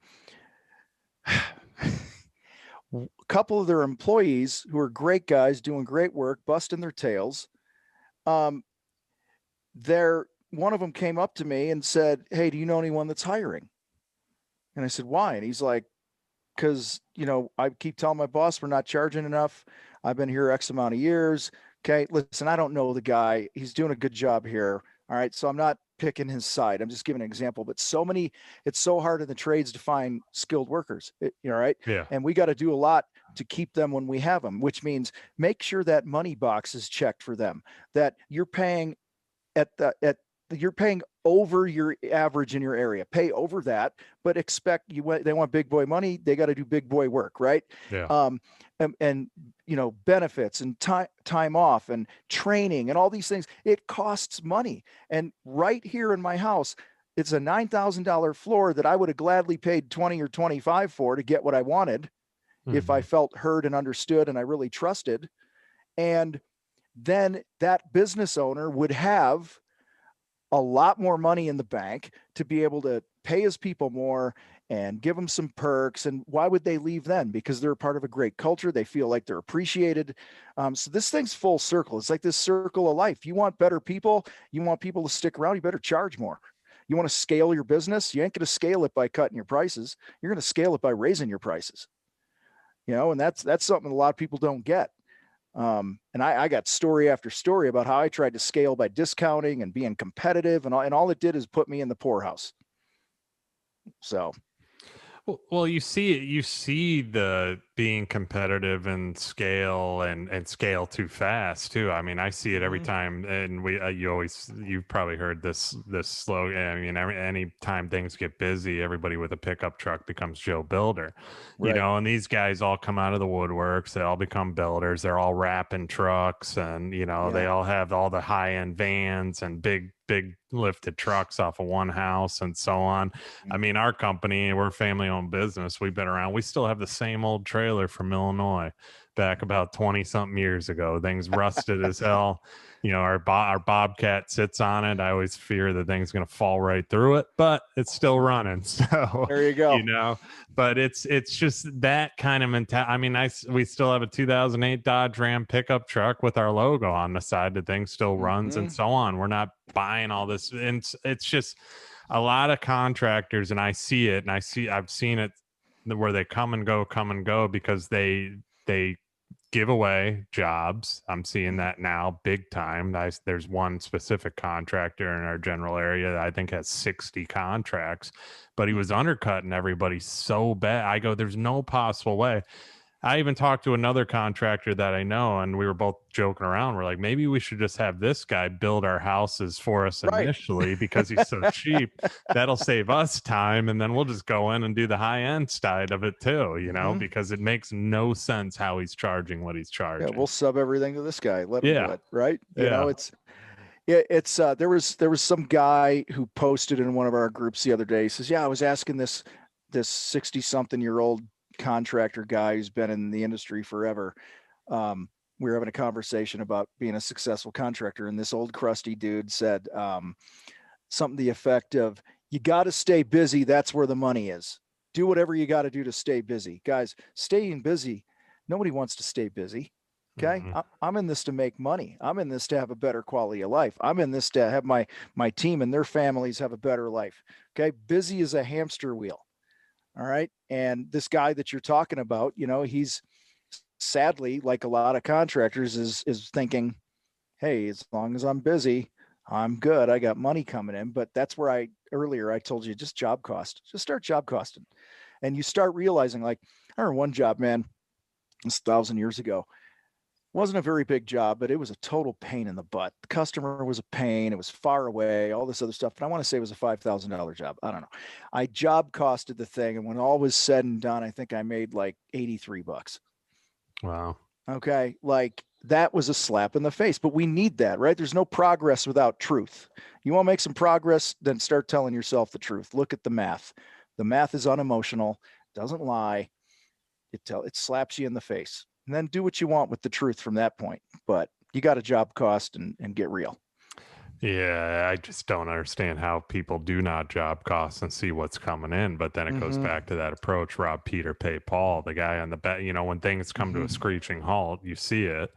A couple of their employees who are great guys doing great work, busting their tails. One of them came up to me and said, "Hey, do you know anyone that's hiring?" And I said, "Why?" And he's like, "Because, I keep telling my boss we're not charging enough. I've been here X amount of years. Okay, listen, I don't know the guy. He's doing a good job here. All right. So I'm not picking his side. I'm just giving an example, but it's so hard in the trades to find skilled workers, right? Yeah. And we got to do a lot to keep them when we have them, which means make sure that money box is checked for them, that you're paying you're paying over your average in your area. Pay over that, but they want big boy money. They got to do big boy work, right? Yeah. And benefits and time off and training and all these things. It costs money. And right here in my house, it's a $9,000 floor that I would have gladly paid 20 or 25 for to get what I wanted if I felt heard and understood and I really trusted. And then that business owner would have a lot more money in the bank to be able to pay his people more and give them some perks. And why would they leave then? Because they're a part of a great culture. They feel like they're appreciated. So this thing's full circle. It's like this circle of life. You want better people. You want people to stick around. You better charge more. You want to scale your business. You ain't going to scale it by cutting your prices. You're going to scale it by raising your prices. And that's something a lot of people don't get. And I got story after story about how I tried to scale by discounting and being competitive, and all it did is put me in the poorhouse. So, Well, you see it. You see the being competitive and scale too fast too. I mean, I see it every mhm, time, and you've probably heard this slogan. I mean, any time things get busy, everybody with a pickup truck becomes Joe Builder, right. and these guys all come out of the woodworks. They all become builders. They're all wrapping trucks, and they Yeah. all have all the high end vans and big lifted trucks off of one house and so on. I Mm. mean, our company, we're a family owned business. We've been around. We still have the same old trailer from Illinois back about 20 something years ago. Things rusted as hell. Our Bobcat sits on it. I always fear the thing's going to fall right through it, but it's still running. So, There you you go. know, but it's just that kind of mentality. I mean, we still have a 2008 Dodge Ram pickup truck with our logo on the side. The thing still runs and Hmm. so on. We're not buying all this. And it's just a lot of contractors, and I see it, and I've seen it where they come and go because they give away jobs. I'm seeing that now big time. There's one specific contractor in our general area that I think has 60 contracts, but he was undercutting everybody so bad. I go, there's no possible way. I even talked to another contractor that I know, and we were both joking around. We're like, maybe we should just have this guy build our houses for us Right. initially because he's so cheap. That'll save us time, and then we'll just go in and do the high end side of it too, Hmm. because it makes no sense how he's charging what he's Yeah, charging. we'll sub everything to this guy. Let him do Yeah. it. Right. Yeah. It's there was some guy who posted in one of our groups the other day. He says, "Yeah, I was asking this 60-something-year-old contractor guy who's been in the industry forever. We were having a conversation about being a successful contractor, and this old crusty dude said something to the effect of, "You got to stay busy. That's where the money is. Do whatever you got to do to stay busy, guys. Staying busy. Nobody wants to stay busy." Okay, Mhm. I'm in this to make money. I'm in this to have a better quality of life. I'm in this to have my team and their families have a better life. Okay, busy is a hamster wheel. All right, and this guy that you're talking about, he's sadly, like a lot of contractors, is thinking, "Hey, as long as I'm busy, I'm good. I got money coming in." But that's where I told you, just job cost. Just start job costing, and you start realizing, like, I remember one job, man, this 1,000 years ago. Wasn't a very big job, but it was a total pain in the butt. The customer was a pain. It was far away, all this other stuff. And I want to say it was a $5,000 job. I don't know. I job costed the thing. And when all was said and done, I think I made like 83 bucks. Wow. Okay. Like that was a slap in the face, but we need that, right? There's no progress without truth. You want to make some progress, then start telling yourself the truth. Look at the math. The math is unemotional, doesn't lie. It slaps you in the face. And then do what you want with the truth from that point. But you got a job cost and get real. Yeah, I just don't understand how people do not job costs and see what's coming in. But then it goes Mm-hmm. back to that approach, rob Peter, pay Paul, the guy on the back. When things come to a Mm-hmm. screeching halt, you see it.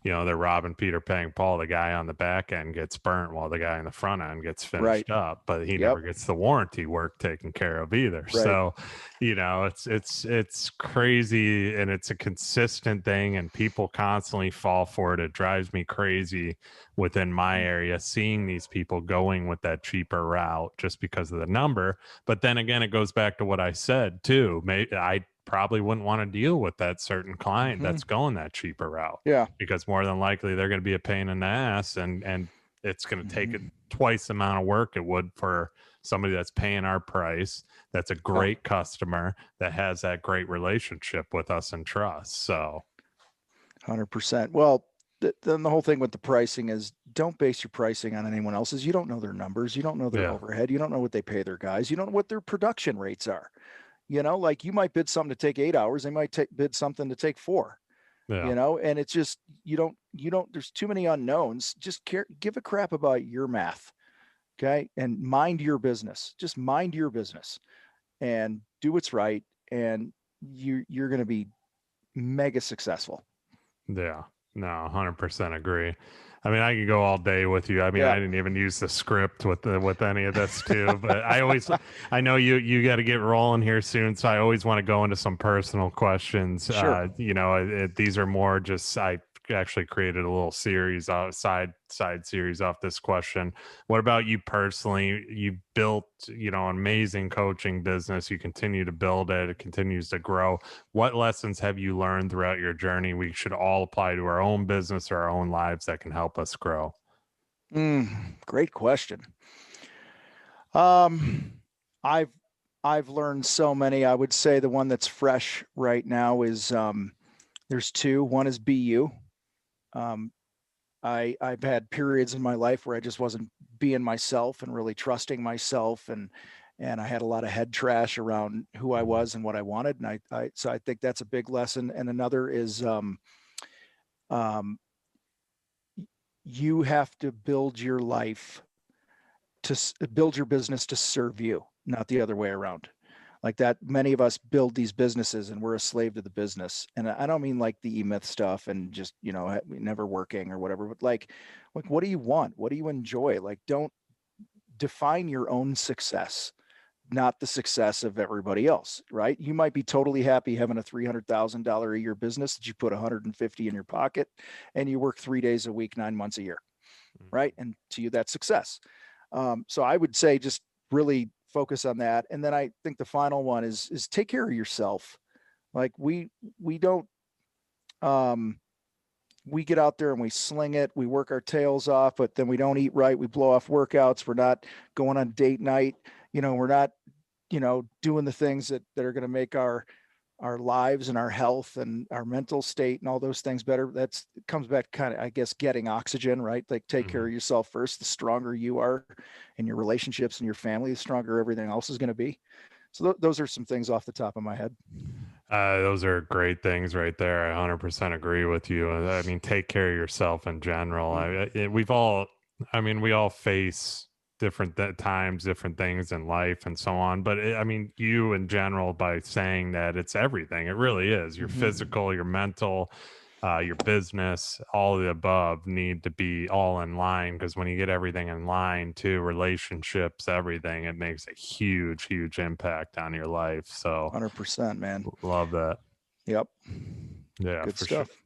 They're robbing Peter, paying Paul. The guy on the back end gets burnt while the guy on the front end gets Right. finished up, but he Yep. never gets the warranty work taken care of either. Right. So, it's crazy, and it's a consistent thing, and people constantly fall for it. It drives me crazy within my Mm-hmm. area seeing these people going with that cheaper route just because of the number. But then again, it goes back to what I said too. I probably wouldn't want to deal with that certain client Mm-hmm. that's going that cheaper route Yeah. because more than likely they're going to be a pain in the ass, and it's going to take Mm-hmm. it twice the amount of work it would for somebody that's paying our price, that's a Yeah. great customer, that has that great relationship with us and trust. So 100%. Well, then the whole thing with the pricing is, don't base your pricing on anyone else's. You don't know their numbers. You don't know their yeah. overhead. You don't know what they pay their guys. You don't know what their production rates are. Like you might bid something to take 8 hours. They might bid something to take four. Yeah. And it's just, there's too many unknowns. Just give a crap about your math. Okay. And mind your business. Just mind your business and do what's right. And you're going to be mega successful. Yeah, no, 100% agree. I mean, I could go all day with you. I mean, Yeah, I didn't even use the script with any of this too, but I know you got to get rolling here soon, so I always want to go into some personal questions. sure. These are more just I actually created a little series, side series off this question. What about you personally? You built, an amazing coaching business. You continue to build it. It continues to grow. What lessons have you learned throughout your journey we should all apply to our own business or our own lives that can help us grow? Great question. Um, I've I've learned so many. I would say the one that's fresh right now is there's two. One is be you. Um, I've had periods in my life where I just wasn't being myself and really trusting myself, and I had a lot of head trash around who I was and what I wanted. And I think that's a big lesson. And another is um, you have to build your life build your business to serve you, not the other way around. Like that, many of us build these businesses and we're a slave to the business. And I don't mean like the E-Myth stuff and just, never working or whatever, but like, what do you want? What do you enjoy? Like, don't define your own success, not the success of everybody else, right? You might be totally happy having a $300,000 a year business that you put 150 in your pocket and you work 3 days a week, 9 months a year, right? And to you, that's success. So I would say just really focus on that. And then I think the final one is take care of yourself. Like we don't we get out there and we sling it, we work our tails off, but then we don't eat right, we blow off workouts, we're not going on date night, we're not, doing the things that are going to make our lives and our health and our mental state and all those things better. That's it comes back kind of, I guess, getting oxygen, right? Like take care of yourself first. The stronger you are in your relationships and your family, the stronger everything else is going to be. So those are some things off the top of my head. Those are great things right there. I 100% agree with you. I mean, take care of yourself in general. We all face different times, different things in life and so on. But I mean, you in general, by saying that it's everything, it really is your physical, your mental, your business, all of the above need to be all in line, because when you get everything in line too, relationships, everything, it makes a huge, huge impact on your life. So 100%, man. love that. Yep. Yeah, Good for sure. stuff.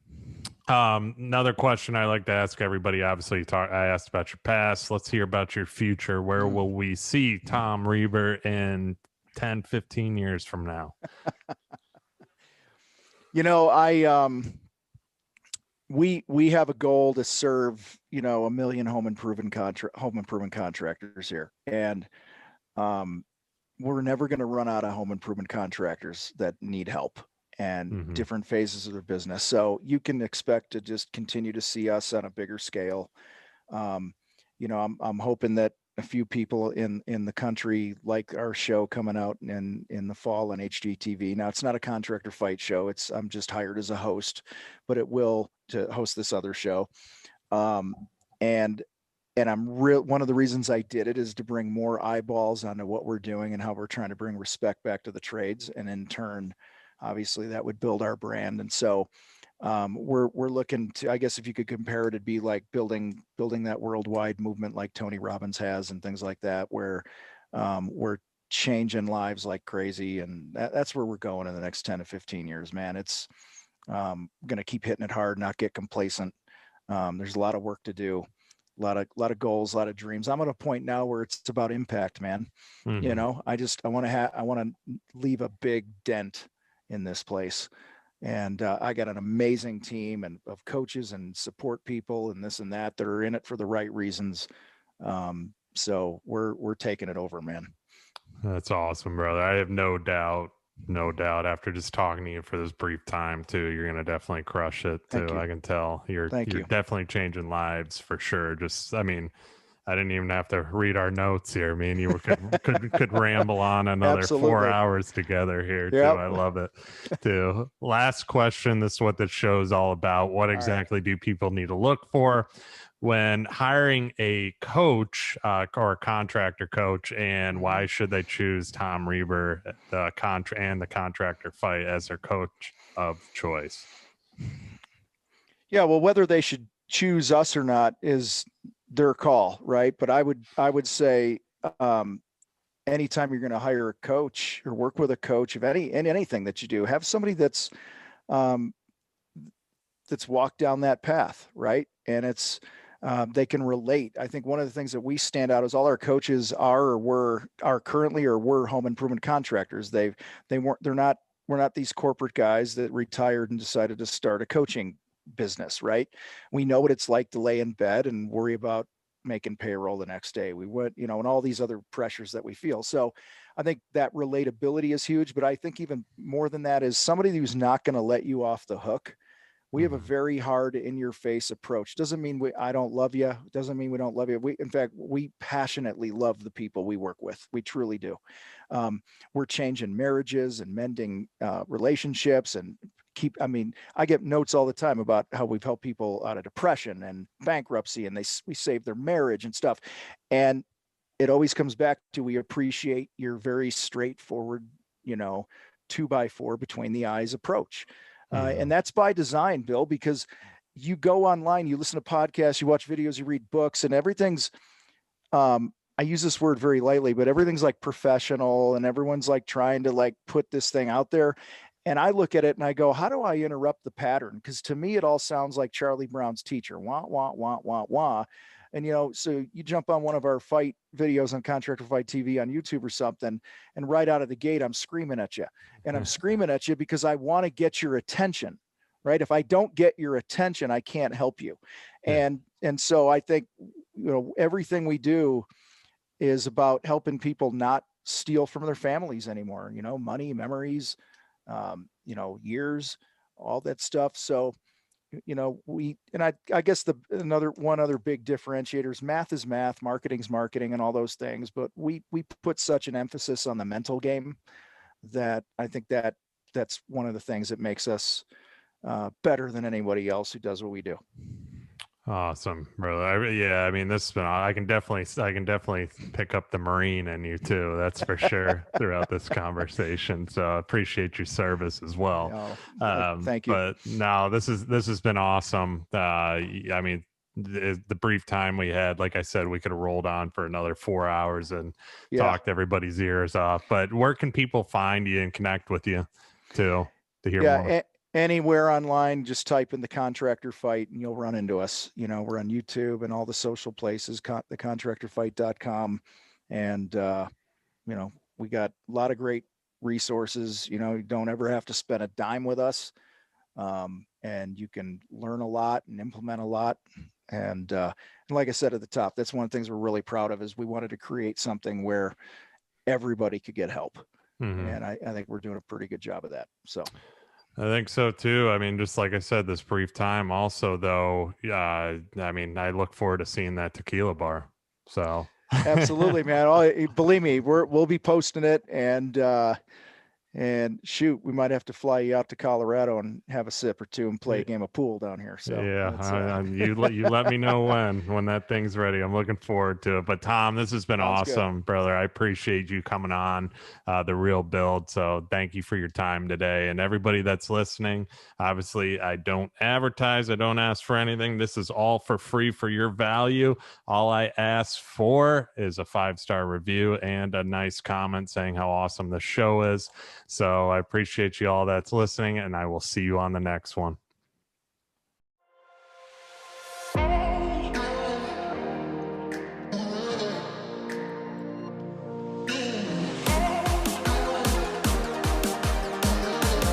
Another question I like to ask everybody, obviously I asked about your past. Let's hear about your future. Where will we see Tom Reber in 10, 15 years from now? I we have a goal to serve, 1 million home improvement contractors here. And we're never going to run out of home improvement contractors that need help and different phases of their business. So you can expect to just continue to see us on a bigger scale. I'm hoping that a few people in the country like our show coming out in the fall on HGTV. Now it's not a contractor fight show. I'm just hired as a host, but it will to host this other show. And one of the reasons I did it is to bring more eyeballs onto what we're doing and how we're trying to bring respect back to the trades. And in turn, obviously that would build our brand. And so we're looking to, I guess if you could compare it, it'd be like building that worldwide movement like Tony Robbins has and things like that, where we're changing lives like crazy. And that's where we're going in the next 10 to 15 years, man. It's going to keep hitting it hard, not get complacent. There's a lot of work to do. A lot of goals, a lot of dreams. I'm at a point now where it's about impact, man. I want to leave a big dent in this place. And I got an amazing team of coaches and support people and this and that are in it for the right reasons. So we're taking it over, man. That's awesome, brother. I have no doubt after just talking to you for this brief time too, you're going to definitely crush it too. I can tell you're definitely changing lives for sure. I mean, I didn't even have to read our notes here. Me and you could ramble on another 4 hours together here too. I love it too. Last question. This is what the show's all about. What exactly do people need to look for when hiring a coach or a contractor coach, and why should they choose Tom Reber, the Contractor Fight, as their coach of choice? Yeah, well, whether they should choose us or not is their call, right? But I would say, um, anytime you're going to hire a coach or work with a coach of anything that you do, have somebody um, that's walked down that path, right? And they can relate. I think one of the things that we stand out is all our coaches are currently or were home improvement contractors. They're not we're not these corporate guys that retired and decided to start a coaching business, right? We know what it's like to lay in bed and worry about making payroll the next day. We went, and all these other pressures that we feel. So I think that relatability is huge, but I think even more than that is somebody who's not going to let you off the hook. We have a Mhm. very hard in your face approach. Doesn't mean I don't love you. Doesn't mean we don't love you. In fact, we passionately love the people we work with. We truly do. We're changing marriages and mending relationships and I get notes all the time about how we've helped people out of depression and bankruptcy, and we save their marriage and stuff. And it always comes back to, we appreciate your very straightforward, you know, 2x4 between the eyes approach. And Mhm. that's by design, Bill, because you go online, you listen to podcasts, you watch videos, you read books, and everything's, I use this word very lightly, but everything's like professional and everyone's like trying to like put this thing out there. And I look at it and I go, how do I interrupt the pattern? Because to me, it all sounds like Charlie Brown's teacher, wah, wah, wah, wah, wah. And, so you jump on one of our fight videos on Contractor Fight TV on YouTube or something, and right out of the gate, I'm screaming at you. And I'm screaming at you because I want to get your attention, right? If I don't get your attention, I can't help you. Yeah. And so I think, everything we do is about helping people not steal from their families anymore, money, memories, years, all that stuff. So, I guess one other big differentiator is math, marketing's marketing, and all those things. But we put such an emphasis on the mental game that I think that's one of the things that makes us better than anybody else who does what we do. Awesome, brother. Yeah, I mean, this has been. I can definitely pick up the Marine in you too. That's for sure throughout this conversation. So I appreciate your service as well. Oh, thank you. But no, this has been awesome. I mean, the brief time we had, like I said, we could have rolled on for another 4 hours and Yeah. talked everybody's ears off. But where can people find you and connect with you to hear more? Yeah. Anywhere online, just type in the Contractor Fight and you'll run into us. We're on YouTube and all the social places, thecontractorfight.com. And, we got a lot of great resources. You don't ever have to spend a dime with us. And you can learn a lot and implement a lot. And like I said at the top, that's one of the things we're really proud of, is we wanted to create something where everybody could get help. Mhm. And I think we're doing a pretty good job of that. So. I think so too. I mean, just like I said, this brief time. Also, though, I mean, I look forward to seeing that tequila bar. So, Absolutely, man. Believe me, we'll be posting it, and shoot, we might have to fly you out to Colorado and have a sip or two and play a game of pool down here. So yeah, that's you let me know when that thing's ready. I'm looking forward to it. But Tom, this has been sounds good. awesome, brother. I appreciate you coming on the Real Build. So thank you for your time today, and everybody that's listening. Obviously, I don't advertise. I don't ask for anything. This is all for free for your value. All I ask for is a 5-star review and a nice comment saying how awesome the show is. So I appreciate you all that's listening, and I will see you on the next one.